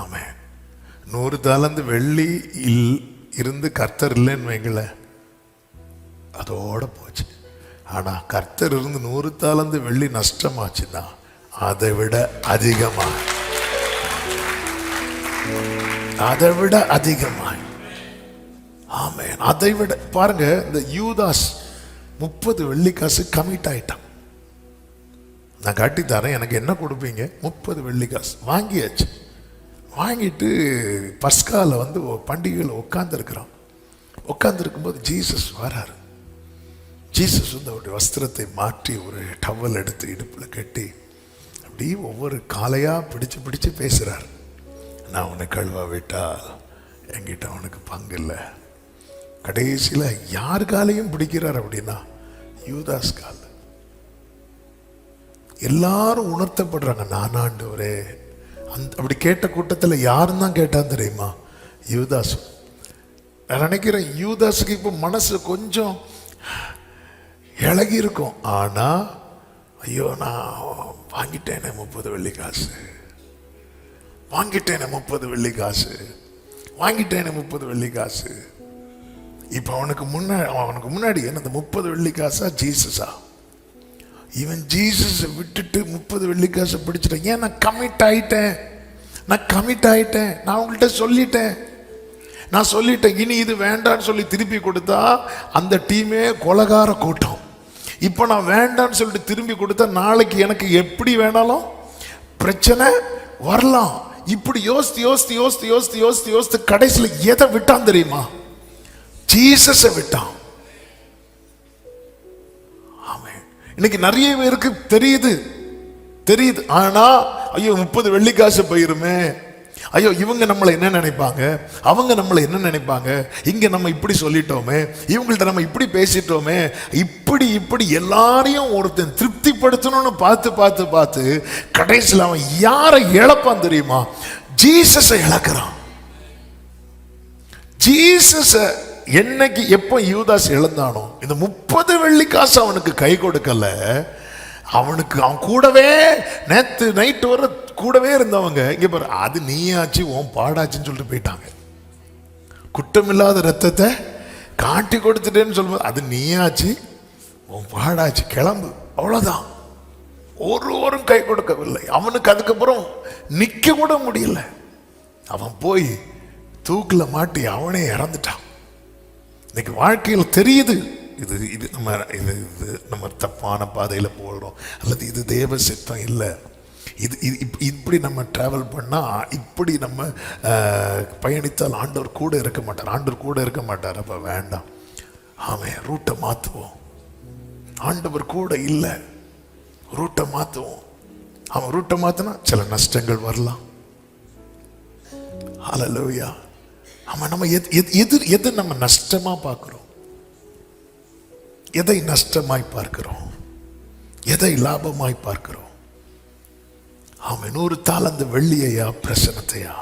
ஆமா, 100 தாலந்து வெள்ளி இருந்து கர்த்தர் இல்லைன்னு வைங்கள, அதோட போச்சு. ஆனா கர்த்தர் இருந்து 100 தாலந்து வெள்ளி நஷ்டமாச்சுன்னா அதை விட அதிகமாய், ஆமென், அதை விட பாருங்க. இந்த யூதாஸ் 30 வெள்ளிக்காசு கமிட் ஆயிட்டான். நான் கட்டி தரேன், எனக்கு என்ன கொடுப்பீங்க? 30 வெள்ளிக்காசு வாங்கியாச்சு. வாங்கிட்டு பஸ்கால பண்டிகையில் உட்கார்ந்துருக்கும்போது ஜீசஸ் வராரு. ஜீசஸ் அவருடைய வஸ்திரத்தை மாற்றி ஒரு டவல் எடுத்து இடுப்புல கட்டி அப்படி ஒவ்வொரு காலையா பிடிச்சு பேசுறார். நான் உன்னை கழுவா விட்டால் என்கிட்ட அவனுக்கு பங்கு இல்லை. கடைசியில் யார் காலையும் பிடிக்கிறார் அப்படின்னா யூதாஸ் கால். எல்லாரும் உணர்த்தப்படுறாங்க, நான் ஆண்டவரே. அப்படி கேட்ட கூட்டத்தில் யாரும் தான் கேட்டான் தெரியுமா? யூதாஸ். நான் நினைக்கிறேன் யூதாஸுக்கு இப்போ மனசு கொஞ்சம் இழகி இருக்கும். ஆனா ஐயோ, நான் வாங்கிட்டேனே 30 வெள்ளி காசு, வாங்கிட்டேனே 30 வெள்ளி காசு, வாங்கிட்டேனே 30 வெள்ளி காசு. இப்போ அவனுக்கு முன்னாடி என்ன, அந்த 30 வெள்ளி காசா ஜீசஸா? இவன் ஜீசஸை விட்டுட்டு 30 வெள்ளி காசை பிடிச்சிட்டேன். ஏன்? நான் கமிட் ஆயிட்டேன். நான் உங்கள்கிட்ட சொல்லிட்டேன். இனி இது வேண்டான்னு சொல்லி திருப்பி கொடுத்தா அந்த டீமே கொலகார கூட்டம். இப்போ நான் வேண்டான்னு சொல்லிட்டு திரும்பி கொடுத்தா நாளைக்கு எனக்கு எப்படி வேணாலும் பிரச்சனை வரலாம். இப்படி யோசித்து கடைசியில் எதை விட்டான் தெரியுமா? ஜீசஸை விட்டான். இன்னைக்கு நிறைய பேருக்கு தெரியுது. ஆனா ஐயோ 30 வெள்ளி காசு போயிருமே, ஐயோ இவங்க நம்மளை என்ன நினைப்பாங்க, அவங்க நம்மளை என்ன நினைப்பாங்க, இங்க நம்ம இப்படி சொல்லிட்டோமே, இவங்கள்ட்ட நம்ம இப்படி பேசிட்டோமே, இப்படி எல்லாரையும் ஒருத்தன் திருப்திப்படுத்தணும்னு பார்த்து கடைசியில் அவன் யாரை இழப்பான் தெரியுமா? ஜீசஸை இழக்கிறான். ஜீசஸை என்னைக்கு எப்போ யூதாஸ் இழந்தானோ, இந்த 30 வெள்ளி காசு அவனுக்கு கை கொடுக்கல. அவன் கூடவே நேத்து நைட்டு வர கூடவே இருந்தவங்க இங்க பாரு, அது நீயாச்சு உன் பாடாச்சுன்னு சொல்லிட்டு போயிட்டாங்க. குற்றமில்லாத ரத்தத்தை காட்டி கொடுத்துட்டேன்னு சொல்லும்போது அது நீயாச்சு உன் பாடாச்சு, கிளம்பு, அவ்வளவுதான். ஒருவரும் கை கொடுக்கவில்லை. அவனுக்கு அதுக்கப்புறம் நிக்க கூட முடியல. அவன் போய் தூக்கில் மாட்டி அவனே இறந்துட்டான். இன்னைக்கு வாழ்க்கையில் தெரியுது இது நம்ம தப்பான பாதையில் போகிறோம், அல்லது இது தேவ சித்தம் இல்லை. இப்படி நம்ம டிராவல் பண்ணால், இப்படி நம்ம பயணித்தால் ஆண்டவர் கூட இருக்க மாட்டார். அப்போ வேண்டாம், ஆமாம், ரூட்டை மாற்றுவோம். ஆண்டவர் கூட இல்லை, ரூட்டை மாற்றுவோம். அவன் ரூட்டை மாற்றினா சில நஷ்டங்கள் வரலாம். ஹல்லேலூயா. ஆமாம், நம்ம எது நம்ம நஷ்டமாக பார்க்குறோம், எதை நஷ்டமாய் பார்க்கிறோம், எதை லாபமாய் பார்க்கிறோம்? ஆமாம், 100 தாலந்து வெள்ளியையா, பிரசனத்தையா?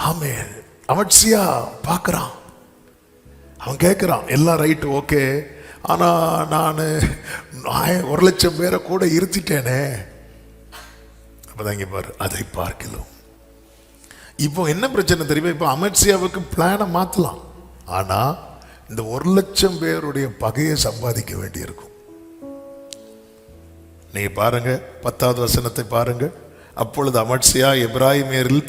ஆமே, அவட்சியா பார்க்கறான். அவன் கேட்கிறான், எல்லாம் ரைட்டு, ஓகே, ஆனா நான் 1,00,000 பேரை கூட இருத்திட்டேனே. அப்பதான் இங்க பாரு, அதை பார்க்கலாம். இப்போ என்ன பிரச்சனை தெரியுமா? இப்போ அமர்சியாவுக்கு பிளானை மாற்றலாம், ஆனா இந்த 1,00,000 பேருடைய பகையை சம்பாதிக்க வேண்டியிருக்கும். நீ பாருங்க 10வது வசனத்தை பாருங்க. அப்பொழுது அமர்சியா எப்ராயிமியரில்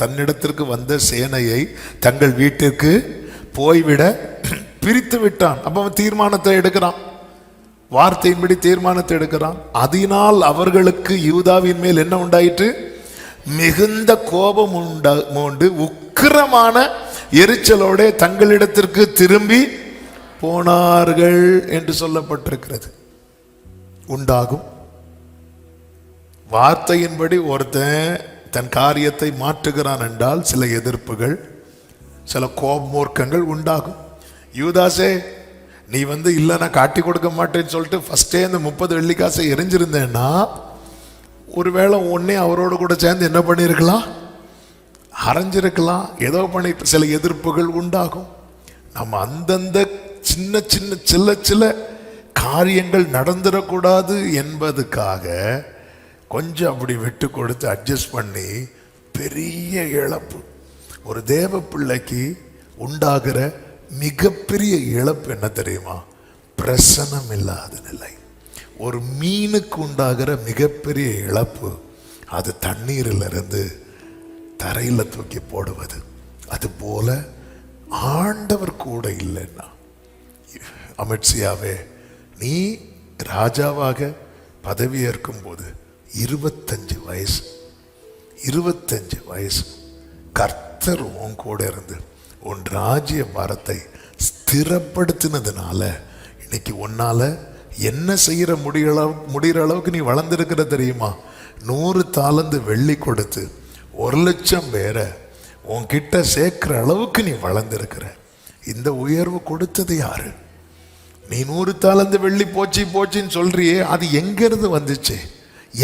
தன்னிடத்திற்கு வந்த சேனையை தங்கள் வீட்டிற்கு போய்விட பிரித்து விட்டான். அப்ப அவன் தீர்மானத்தை எடுக்கிறான், வார்த்தையின்படி தீர்மானத்தை எடுக்கிறான். அதனால் அவர்களுக்கு யூதாவின் மேல் என்ன உண்டாயிற்று? மிகுந்த கோபம் உண்டு உக்கிரமான எரிச்சலோட தங்களிடத்திற்கு திரும்பி போனார்கள் என்று சொல்லப்பட்டிருக்கிறது. உண்டாகும். வார்த்தையின்படி ஒருத்தன் தன் காரியத்தை மாற்றுகிறான் என்றால் சில எதிர்ப்புகள், சில கோபமூர்க்கங்கள் உண்டாகும். யூதாசே, நீ இல்லை நான் காட்டி கொடுக்க மாட்டேன்னு சொல்லிட்டு ஃபர்ஸ்டே இந்த 30 வெள்ளி காசை எரிஞ்சிருந்தேன்னா ஒருவேளை உடனே அவரோடு கூட சேர்ந்து என்ன பண்ணியிருக்கலாம்? அரைஞ்சிருக்கலாம், ஏதோ பண்ணி. சில எதிர்ப்புகள் உண்டாகும். நம்ம அந்தந்த சின்ன காரியங்கள் நடந்துடக்கூடாது என்பதுக்காக கொஞ்சம் அப்படி விட்டு கொடுத்து அட்ஜஸ்ட் பண்ணி பெரிய இழப்பு. ஒரு தேவ பிள்ளைக்கு உண்டாகிற மிகப்பெரிய இழப்பு என்ன தெரியுமா? பிரசனம் இல்லாத நிலை. ஒரு மீனுக்கு உண்டாகிற மிகப்பெரிய இழப்பு அது தண்ணீரில் இருந்து தரையில் தூக்கி போடுவது. அதுபோல ஆண்டவர் கூட இல்லைன்னா, அமட்சியாவே, நீ ராஜாவாக பதவியேற்கும் போது 25 வயசு கர்த்தர் உன் கூட இருந்து உன் ராஜ்ய பாரத்தை ஸ்திரப்படுத்தினதுனால இன்னைக்கு உன்னால என்ன செய்யற முடிகிற அளவுக்கு நீ வளர்ந்திருக்கிற தெரியுமா? 100 தாலந்து வெள்ளி கொடுத்து 1,00,000 பேரை உன்கிட்ட சேர்க்கிற அளவுக்கு நீ வளர்ந்திருக்கிற. இந்த உயர்வு கொடுத்தது யாரு? நீ 100 தாலந்து வெள்ளி போச்சின்னு சொல்றியே, அது எங்கிருந்து வந்துச்சு?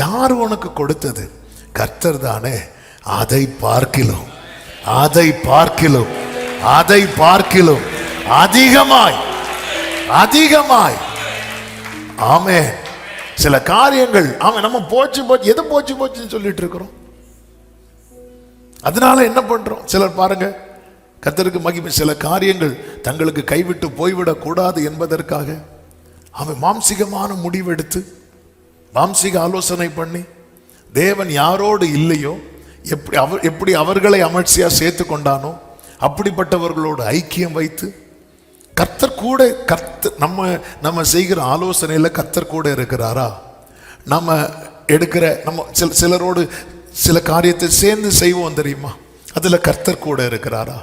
யார் உனக்கு கொடுத்தது? கர்த்தர் தானே. அதை பார்க்கிலும் அதிகமாய் ஆமென். சில காரியங்கள் நம்ம போச்சு எது போச்சுன்னு சொல்லிட்டு இருக்கிறோம். அதனால என்ன பண்றோம்? சிலர் பாருங்க, கர்த்தருக்கு மகிமை, சில காரியங்கள் தங்களுக்கு கைவிட்டு போய்விடக் கூடாது என்பதற்காக அவன் மாம்சிகமான முடிவெடுத்து மாம்சிக ஆலோசனை பண்ணி தேவன் யாரோடு இல்லையோ எப்படி அவர்களை அமர்ச்சியா சேர்த்து கொண்டானோ அப்படிப்பட்டவர்களோடு ஐக்கியம் வைத்து கர்த்தர் கூட நம்ம செய்கிற ஆலோசனையில் கர்த்தர் கூட இருக்கிறாரா? நம்ம எடுக்கிற சிலரோடு சில காரியத்தை சேர்ந்து செய்வோம் தெரியுமா? அதுல கர்த்தர் கூட இருக்கிறாரா?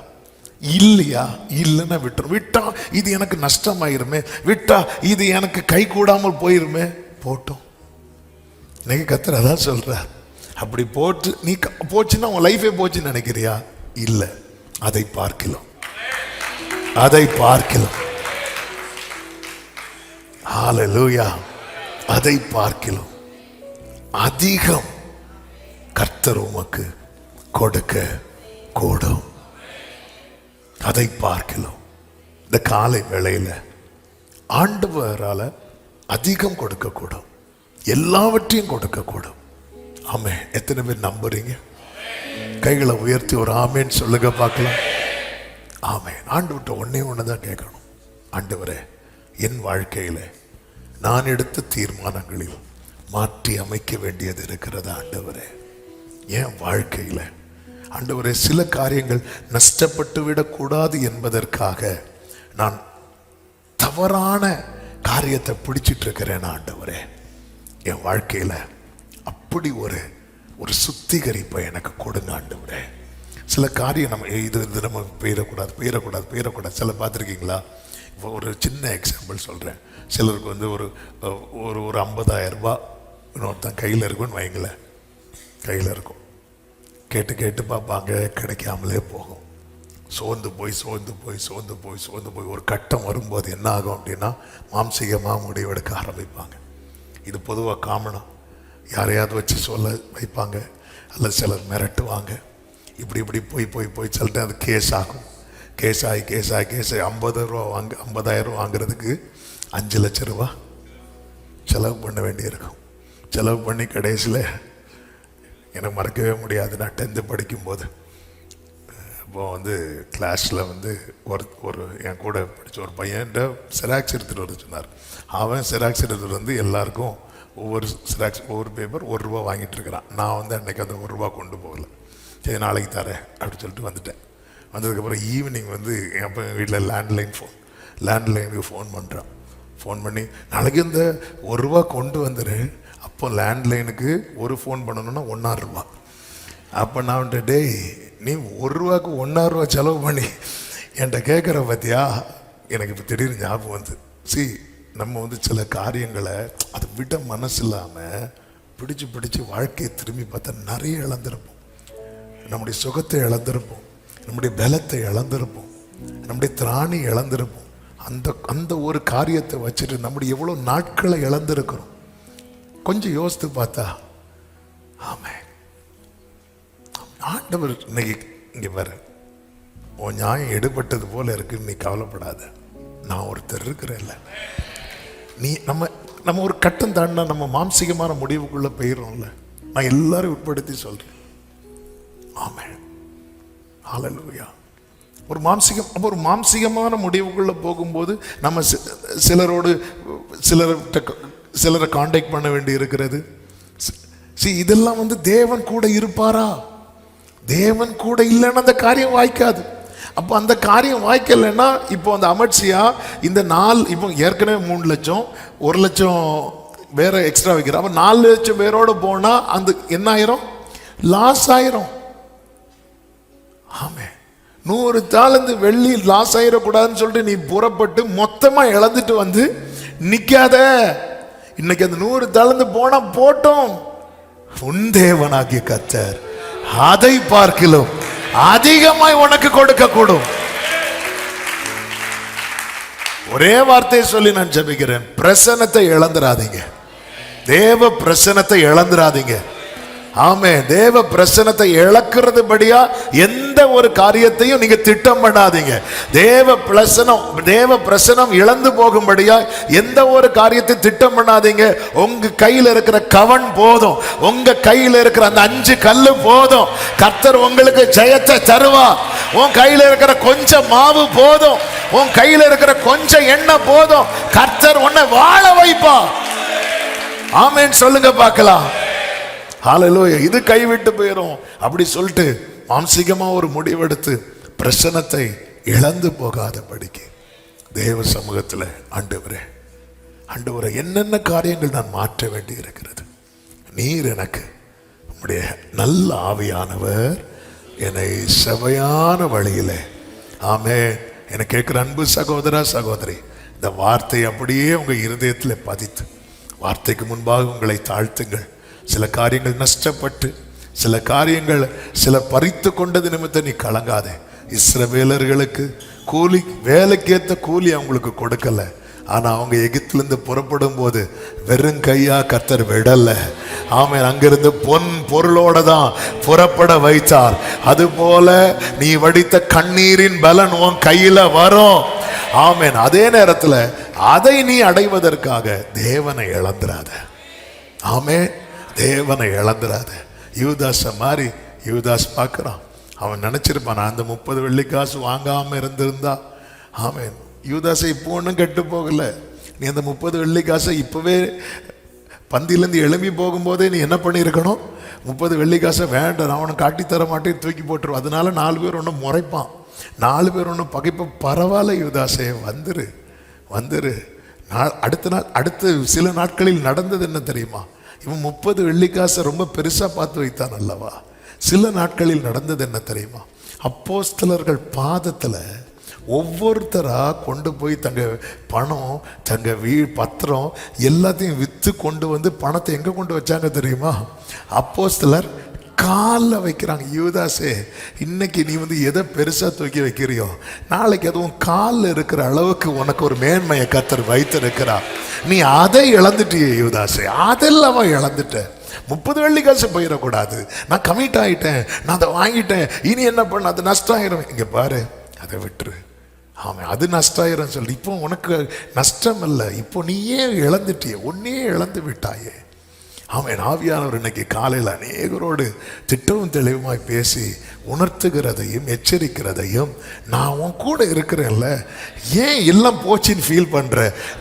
இல்லையா? இல்லைன்னா விட்டா இது எனக்கு நஷ்டமாயிருமே, விட்டா இது எனக்கு கை கூடாமல் போயிருமே, போட்டோம். இன்னைக்கு கர்த்தர் அதான் சொல்றார். அப்படி போட்டு நீ போச்சுன்னா உன் லைஃபே போச்சுன்னு நினைக்கிறியா? இல்லை, அதை பார்க்கலாம். ஹல்லேலூயா. அதை பார்க்கலாம் அதிகம் கர்த்தர் உமக்கு கொடுக்க கூடும். அதை பார்க்கலாம். இந்த காலை வேளையில ஆண்டவரால அதிகம் கொடுக்க கூடும், எல்லாவற்றையும் கொடுக்க கூடும். ஆமென். எத்தனை பேர் நம்புறீங்க? கைகளை உயர்த்தி ஒரு ஆமேன்னு சொல்லுங்க பார்க்கலாம். ஆமென். ஆண்டவர்கிட்ட ஒண்ணுதான் கேட்கணும். ஆண்டவரே, என் வாழ்க்கையில நான் எடுத்த தீர்மானங்களில் மாற்றி அமைக்க வேண்டியது இருக்கிறதா? ஆண்டவரே, என் வாழ்க்கையில ஆண்டவரே சில காரியங்கள் நஷ்டப்பட்டு விடக்கூடாது என்பதற்காக நான் தவறான காரியத்தை பிடிச்சிட்டு இருக்கிறேன். ஆண்டவரே, என் வாழ்க்கையில அப்படி ஒரு சுத்திகரிப்பை எனக்கு கொடுங்க ஆண்டவரே. சில காரியம் நம்ம இது நம்ம பெயரக்கூடாது. சில பார்த்துருக்கீங்களா? இப்போ ஒரு சின்ன எக்ஸாம்பிள் சொல்கிறேன். சிலருக்கு வந்து ஒரு 50,000 ரூபாய் இன்னொருத்தன் கையில் இருக்குன்னு வைங்களேன். கையில் இருக்கும், கேட்டு பார்ப்பாங்க, கிடைக்காமலே போகும். சோர்ந்து போய் ஒரு கட்டம் வரும்போது என்ன ஆகும் அப்படின்னா மாம்சீகமாக முடிவெடுக்க ஆரம்பிப்பாங்க. இது பொதுவாக காமனாக யாரையாவது வச்சு சொல்ல வைப்பாங்க, அல்லது சிலர் மிரட்டுவாங்க. இப்படி போய் சொல்லிட்டு அது கேஸ் ஆகும். கேஸ் ஆகி 50,000 ரூபா வாங்குறதுக்கு 5 லட்சம் ரூபா செலவு பண்ண வேண்டியிருக்கும். செலவு பண்ணி கடைசியில் எனக்கு மறக்கவே முடியாது. நான் 10th படிக்கும்போது இப்போ வந்து கிளாஸில் வந்து ஒரு என் கூட படித்த ஒரு பையன்கிட்ட செராக்ஸ் எடுத்துகிட்டு வர சொன்னார். அவன் செராக்ஸ் எடுத்துகிட்டு வந்து எல்லாருக்கும் ஒவ்வொரு பேப்பர் 1 ரூபா வாங்கிட்டு இருக்கிறான். நான் வந்து அன்றைக்கி அந்த 1 ரூபா கொண்டு போகல. சரி, நாளைக்கு தரேன் அப்படின்னு சொல்லிட்டு வந்துட்டேன். வந்ததுக்கப்புறம் ஈவினிங் வந்து என் அப்போ வீட்டில் லேண்ட்லைனுக்கு ஃபோன் பண்ணுறான். ஃபோன் பண்ணி நாளைக்கு இந்த 1 ரூபா கொண்டு வந்துடு. அப்போ லேண்ட்லைனுக்கு ஒரு ஃபோன் பண்ணணுன்னா 1,000 ரூபா. அப்போ நான் வந்துட்டு, டேய், நீ 1 ரூபாய்க்கு 1,000 ரூபா செலவு பண்ணி என்கிட்ட கேட்குற பார்த்தியா? எனக்கு இப்போ திடீர்னு ஞாபகம் வந்து, நம்ம வந்து சில காரியங்களை அதை விட மனசு இல்லாமல் பிடிச்சு வாழ்க்கையை திரும்பி பார்த்தா நிறைய இழந்திருப்போம். நம்முடைய சுகத்தை இழந்திருப்போம், நம்முடைய பலத்தை இழந்திருப்போம், நம்முடைய திராணி இழந்திருப்போம். அந்த ஒரு காரியத்தை வச்சுட்டு நம்முடைய எவ்வளோ நாட்களை இழந்திருக்கிறோம். கொஞ்சம் யோசித்து பார்த்தா, ஆமாம், ஆண்டவர் இன்னைக்கு இங்கே வர உன் நியாயம் எடுபட்டது போல இருக்குன்னு நீ கவலைப்படாத. நான் ஒருத்தர் இருக்கிறேன்ல. நீ நம்ம ஒரு கட்டம் தாண்டினா நம்ம மாம்சீகமான முடிவுக்குள்ளே போயிடுறோம்ல. நான் எல்லாரும் உட்படுத்தி சொல்கிறேன். ஆமென். ஹல்லேலூயா. ஒரு மாம்சீகமான முடிவுக்குள்ளே போகும்போது நம்ம சிலரை காண்டாக்ட் பண்ண வேண்டி இருக்கிறது. இதெல்லாம் வந்து தேவன் கூட இருப்பாரா? தேவன் கூட இல்லைன்னா அந்த காரியம் வாய்க்காது. அப்போ அந்த காரியம் வாய்க்கலைன்னா இப்போ அந்த அமர்ச்சியா இந்த இப்போ ஏற்கனவே 3 லட்சம் 1 லட்சம் வேற எக்ஸ்ட்ரா வைக்கிறோம். அப்போ 4 லட்சம் பேரோடு போனால் அந்த என்ன ஆயிரும்? லாஸ் ஆயிரும். ஆமே, 100 தாலந்து வெள்ளி லாஸ் ஆயிடக்கூடாதுன்னு சொல்லிட்டு நீ புறப்பட்டு மொத்தமாக இழந்துட்டு வந்து நிற்காத. இன்னைக்கு அந்த 100 தாலந்து போனா போட்டோம். உன் தேவனாகிய கர்த்தர் அதை பார்க்கிலும் அதிகமாய் உனக்கு கொடுக்க கூடும். ஒரே வார்த்தையை சொல்லி நான் ஜெபிக்கிறேன், பிரசன்னத்தை இழந்துராதீங்க. தேவ பிரசன்னத்தை இழந்துராதீங்க. ஆமே, தேவ பிரசன்னத்தை இழக்கிறது படியா எந்த ஒரு காரியத்தையும் நீங்க திட்டம் பண்ணாதீங்க. தேவ பிரசனம் இழந்து போகும்படியா எந்த ஒரு காரியத்தை திட்டம் பண்ணாதீங்க. உங்க கையில் இருக்கிற கவன் போதும், உங்க கையில் இருக்கிற அந்த 5 கல்லு போதும். கர்த்தர் உங்களுக்கு ஜெயத்தை தருவா. உன் கையில் இருக்கிற கொஞ்சம் மாவு போதும், உன் கையில் இருக்கிற கொஞ்சம் எண்ணெய் போதும். கர்த்தர் உன்னை வாழ வைப்பா. ஆமென் சொல்லுங்க பார்க்கலாம். ஹல்லேலூயா. இது கைவிட்டு போயிடும் அப்படி சொல்லிட்டு மாம்சீகமா ஒரு முடிவெடுத்து பிரசன்னத்தை இழந்து போகாதபடிக்கு தேவ சமூகத்தில் ஆண்டவரே, ஆண்டவரே என்னென்ன காரியங்கள் நான் மாற்ற வேண்டி இருக்கிறது, நீர் எனக்கு உம்முடைய நல்ல ஆவியானவர் என்னை செவையான வழியிலே, ஆமென், என்னை கேட்கிற அன்பு சகோதரா சகோதரி, இந்த வார்த்தை அப்படியே உங்க இருதயத்தில் பதித்து வார்த்தைக்கு முன்பாக உங்களை தாழ்த்துங்கள். சில காரியங்கள் நஷ்டப்பட்டு, சில காரியங்கள் சிலர் பறித்து கொண்டது நிமித்தம் நீ கலங்காதே. இஸ்ரவேலர்களுக்கு கூலி, வேலைக்கேற்ற கூலி அவங்களுக்கு கொடுக்கல. ஆனா அவங்க எகிப்திலிருந்து புறப்படும் போது வெறும் கையா கர்த்தர் விடல. ஆமென். அங்கிருந்து பொன் பொருளோட தான் புறப்பட வைத்தார். அது போல நீ வடித்த கண்ணீரின் பலன் உன் கையில வரும். ஆமென். அதே நேரத்தில் அதை நீ அடைவதற்காக தேவனை இழந்துராத. ஆமென். தேவனை இழந்துராத. யூதாஸ் மாதிரி யூதாஸ் பார்க்கிறான். அவன் நினைச்சிருப்பான், நான் அந்த 30 வெள்ளிக்காசு வாங்காம இருந்திருந்தா. ஆமென். யூதாஸை இப்போ ஒன்றும் கெட்டு போகல. நீ அந்த 30 வெள்ளிக்காசை இப்பவே பந்தியிலேருந்து எழும்பி போகும்போதே நீ என்ன பண்ணியிருக்கணும், 30 வெள்ளிக்காசை வேண்டாம், நான் அவனை காட்டித்தர மாட்டேன், தூக்கி போட்டுருவோம். அதனால 4 பேர் ஒன்று முறைப்பான், 4 பேர் ஒன்று பகைப்ப. பரவாயில்ல யூதாஸே, வந்துரு. அடுத்த சில நாட்களில் நடந்தது என்ன தெரியுமா? இவன் 30 வெள்ளிக்காசை ரொம்ப பெருசா பார்த்து வைத்தான் அல்லவா? சில நாட்களில் நடந்தது என்ன தெரியுமா? அப்போஸ்தலர்கள் பாதத்துல ஒவ்வொருத்தரா கொண்டு போய் தங்க பணம், தங்க பத்திரம் எல்லாத்தையும் வித்து கொண்டு வந்து பணத்தை எங்க கொண்டு வச்சாங்க தெரியுமா? அப்போஸ்தலர் காலில் வைக்கிறாங்க. யூதாஸே, இன்னைக்கு நீ எதை பெருசா தூக்கி வைக்கிறியோ, நாளைக்கு அதுவும் காலில் இருக்கிற அளவுக்கு உனக்கு ஒரு மேன்மையை கர்த்தர் வைத்திருக்கிறா. நீ அதை இழந்துட்டியே யூதாஸே, அதெல்லாம் இழந்துட்ட. 30 வெள்ளிக்காசு போயிடக்கூடாது. நான் கமிட் ஆயிட்டேன், நான் அதை வாங்கிட்டேன், இனி என்ன பண்ண, அது நஷ்டம் ஆயிரும். இங்க பாரு, அதை விட்டுரு. ஆமாம், அது நஷ்டம் ஆயிரும் சொல்லி இப்போ உனக்கு நஷ்டம் இல்லை, இப்போ நீயே இழந்துட்டியே, ஒன்னே இழந்து விட்டாயே. ஆமென். ஆவியானவர் இன்னைக்கு காலையில் அநேகரோடு திட்டமும் தெளிவுமாய் பேசி உணர்த்துகிறதையும் எச்சரிக்கிறதையும், நான் உன் கூட இருக்கிறேன்ல, ஏன் எல்லாம் போச்சின்னு ஃபீல் பண்ற,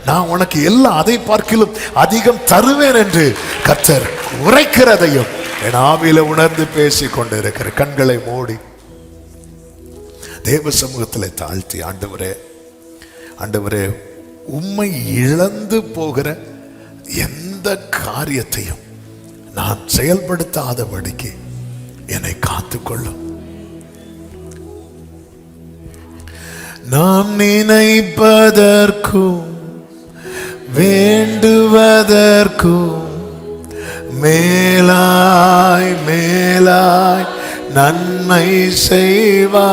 நான் உனக்கு எல்லாம் அதை பார்க்கிலும் அதிகம் தருவேன் என்று கர்த்தர் உரைக்கிறதையும் என் ஆவியில உணர்ந்து பேசி கொண்டு இருக்கிற கண்களை மூடி தேவ சமூகத்தில் தாழ்த்தி, ஆண்டவரே, உம்மை இழந்து போகிற எந்த காரியத்தையும் நான் செயல்படுத்தாதபடிக்கு என்னை காத்துக்கொள்ளும். நாம் நினைப்பதற்கும் வேண்டுவதற்கும் மேலாய் நன்மை செய்வா.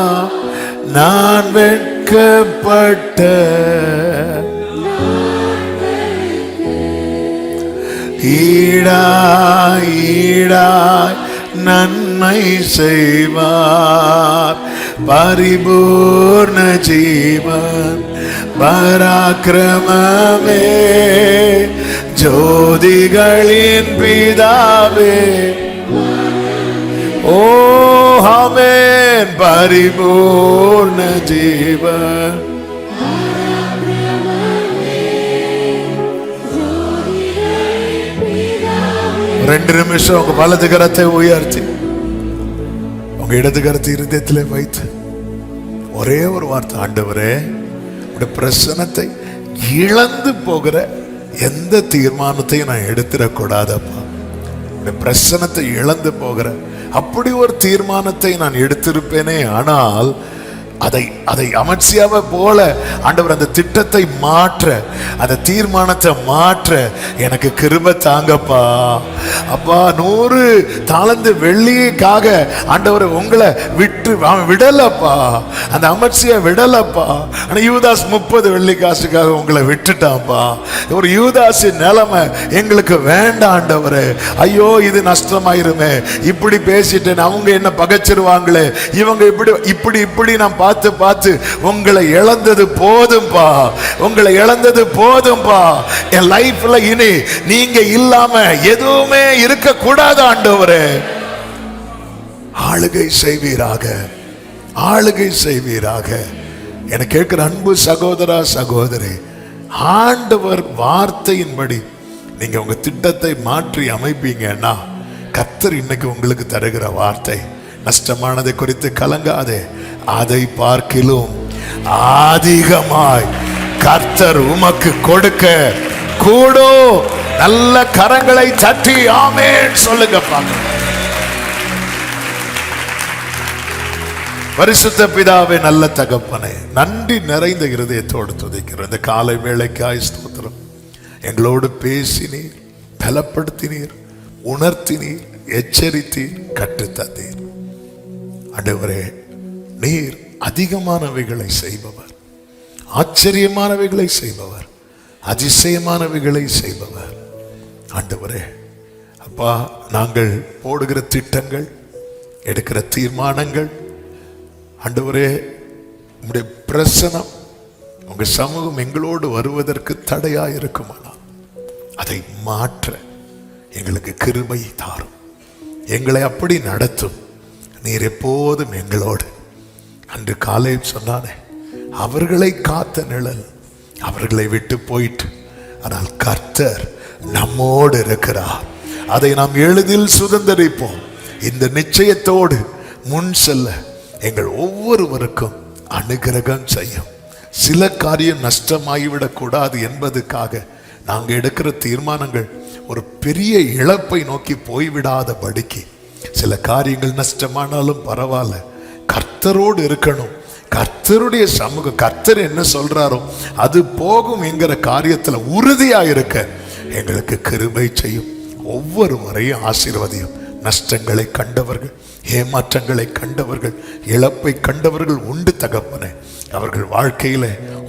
நான் வெட்கப்பட்ட ஈடாய் நன்மை செய்வார். பரிபூர்ண ஜீவன் பராக்கிரமமே, ஜோதிகளின் பிதாவே, ஓ ஆமென். பரிபூர்ண ஜீவன். 2 நிமிஷம் உங்க வலது கரத்தை உயர்த்தி உங்க இடது கரத்தை இருதயத்தில் வைத்து ஒரே ஒரு வார்த்தை, ஆண்டவரே, உடைய பிரசன்னத்தை இழந்து போகிற எந்த தீர்மானத்தையும் நான் எடுத்துடக்கூடாதப்பா. உடைய பிரசன்னத்தை இழந்து போகிற அப்படி ஒரு தீர்மானத்தை நான் எடுத்திருப்பேனே, ஆனால் அதை அமர்சியாவை போல ஆண்டவர் அந்த திட்டத்தை மாற்ற, அந்த தீர்மானத்தை மாற்ற எனக்கு கிருபை தாங்கப்பா. அப்பா 100 தாலந்து வெள்ளிக்காக ஆண்டவர் உங்களை விடலப்பா, அந்த அமர்சியா விடலப்பா. ஆனா யூதாஸ் 30 வெள்ளி காசுக்காக உங்களை விட்டுட்டான்ப்பா. ஒரு யூதாஸின் நிலைமை எங்களுக்கு வேண்டாம் ஆண்டவரே. ஐயோ இது நஷ்டமாயிருமே, இப்படி பேசிட்டேன், அவங்க என்ன பகைச்சிருவாங்களே, இவங்க இப்படி நான் பார்த்து உங்களை இழந்தது போதும்பா, உங்களை இழந்தது போதும்பா. என் லைஃப்ல இனி நீங்க இல்லாம எதுவுமே இருக்க கூடாது ஆண்டவரே. ஆளுகை செய்வீராக, ஆளுகை செய்வீராக. என கேட்கிற அன்பு சகோதரா சகோதரி, ஆண்டவர் வார்த்தையின்படி நீங்க உங்க திட்டத்தை மாற்றி அமைப்பீங்கன்னா கர்த்தர் இன்னைக்கு உங்களுக்கு தருகிற வார்த்தை, நஷ்டமானதை குறித்து கலங்காதே, அதை பார்க்கிலும் அதிகமாய் கர்த்தர் உமக்கு கொடுக்க கூடும். நல்ல கரங்களை தட்டி ஆமென் சொல்லுங்க பாருங்க. பரிசுத்த பிதாவே, நல்ல தகப்பனே, நன்றி நிறைந்த இருதயத்தோடு துதிக்கிறோம். இந்த காலை வேளைக்காய் ஸ்தோத்திரம். எங்களோடு பேசினீர், பலப்படுத்தினீர், உணர்த்தினீர், எச்சரித்தீர், கற்றுத்தந்தீர். ஆண்டவரே, நீர் அதிகமானவைகளை செய்பவர், ஆச்சரியமானவைகளை செய்பவர், அதிசயமானவைகளை செய்பவர். ஆண்டவரே அப்பா, நாங்கள் போடுகிற திட்டங்கள், எடுக்கிற தீர்மானங்கள், ஆண்டவரே உம்முடைய பிரசனம், உங்க சமூகம் எங்களோடு வருவதற்கு தடையா இருக்குமானால் அதை மாற்ற எங்களுக்கு கிருபை தாரும். எங்களை அப்படி நடத்தும். நீர் எப்போதும் எங்களோடு. அன்று காலை சொன்னானே, அவர்களை காத்த நிழல் அவர்களை விட்டு போயிட்டு, ஆனால் கர்த்தர் நம்மோடு இருக்கிறார். அதை நாம் எளிதில் சுதந்திரிப்போம். இந்த நிச்சயத்தோடு முன் செல்ல எங்கள் ஒவ்வொருவருக்கும் அனுகிரகம் செய்யும். சில காரியம் நஷ்டமாகிவிடக் கூடாது என்பதுக்காக நாங்கள் எடுக்கிற தீர்மானங்கள் ஒரு பெரிய இழப்பை நோக்கி போய்விடாதபடிக்கு, சில காரியங்கள் நஷ்டமானாலும் பரவாயில்ல, கர்த்தரோடு இருக்கணும். கர்த்தருடைய சமூகம், கர்த்தர் என்ன சொல்றாரோ அது போகும் என்கிற காரியத்துல உறுதியா இருக்க எங்களுக்கு கிருபை செய்யும். ஒவ்வொருவரையும் ஆசீர்வதியும். நஷ்டங்களை கண்டவர்கள், ஏமாற்றங்களை கண்டவர்கள், இழப்பை கண்டவர்கள் உண்டு தகப்பனே. அவர்கள் வாழ்க்கையில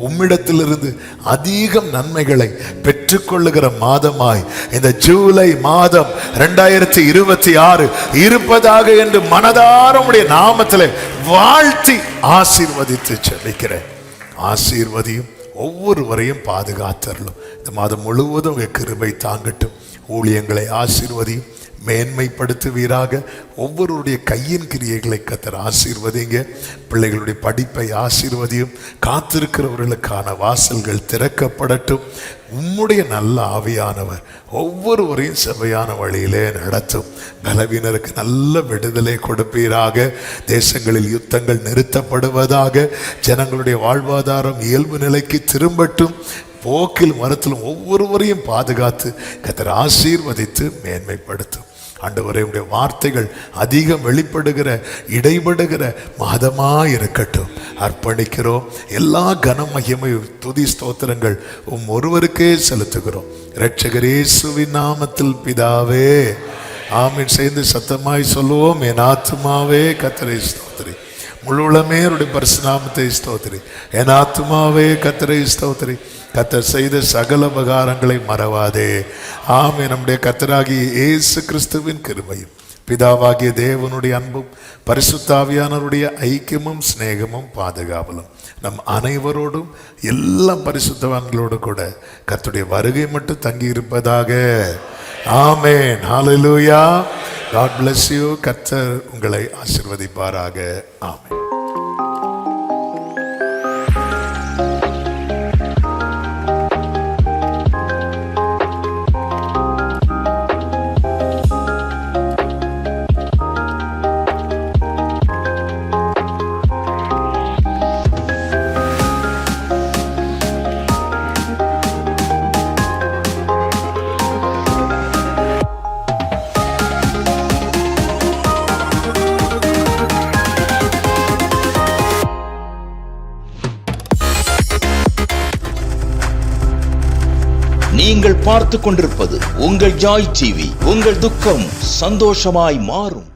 உம்மிடத்திலிருந்து அதிகம் நன்மைகளை பெற்றுக்கொள்ளுகிற மாதமாய் இந்த ஜூலை மாதம் 2026 இருப்பதாக என்று மனதார உம்முடைய நாமத்திலே வாழ்த்தி ஆசீர்வதித்து செபிக்கிறேன். ஆசீர்வதியும், ஒவ்வொருவரையும் பாதுகாத்தரலும். இந்த மாதம் முழுவதும் உங்க கிருபை தாங்கட்டும். ஊழியங்களை ஆசீர்வதியும், மேன்மைப்படுத்துவீராக. ஒவ்வொருடைய கையின் கிரியைகளை கர்த்தர் ஆசீர்வதிங்க. பிள்ளைகளுடைய படிப்பை ஆசீர்வதியும். காத்திருக்கிறவர்களுக்கான வாசல்கள் திறக்கப்படட்டும். உம்முடைய நல்ல ஆவியானவர் ஒவ்வொருவரையும் செவ்வையான வழியிலே நடத்தும். பலவீனருக்கு நல்ல விடுதலை கொடுப்பீராக. தேசங்களில் யுத்தங்கள் நிறுத்தப்படுவதாக. ஜனங்களுடைய வாழ்வாதாரம் இயல்பு நிலைக்கு திரும்பட்டும். போக்கில் மரத்திலும் ஒவ்வொருவரையும் பாதுகாத்து கர்த்தர் ஆசீர்வதித்து மேன்மைப்படுத்தும். ஆண்டவரே, உடைய வார்த்தைகள் அதிகம் வெளிப்படுகிற, இடைபடுகிற மாதமாக இருக்கட்டும். அர்ப்பணிக்கிறோம். எல்லா கன மகிமை துதி ஸ்தோத்திரங்கள் ஒருவருக்கே செலுத்துகிறோம். இரட்சகர் இயேசுவின் நாமத்தில் பிதாவே, ஆமீன். சேர்ந்து சத்தமாய் சொல்லுவோம். என் ஆத்துமாவே கர்த்தரை ஸ்தோத்திரி, முழுவலமே அவருடைய பரிசுநாமத்தை ஸ்தோத்திரி. என் ஆத்துமாவே கர்த்தரை ஸ்தோத்திரி, கர்த்தர் செய்த சகல உபகாரங்களை மறவாதே. ஆமென். நம்முடைய கர்த்தராகிய இயேசு கிறிஸ்துவின் கிருபையும், பிதாவாகிய தேவனுடைய அன்பும், பரிசுத்த ஆவியானவருடைய ஐக்கியமும் சிநேகமும் பாதுகாவலும் நம் அனைவரோடும், எல்லா பரிசுத்தவான்களோடு கூட கர்த்தருடைய வருகை மட்டும் தங்கி இருப்பதாக. ஆமென். ஹல்லேலூயா. God bless you. கர்த்தர் உங்களை ஆசீர்வதிப்பாராக. ஆமென். பார்த்து கொண்டிருப்பது உங்கள் ஜாய் டிவி. உங்கள் துக்கம் சந்தோஷமாய் மாறும்.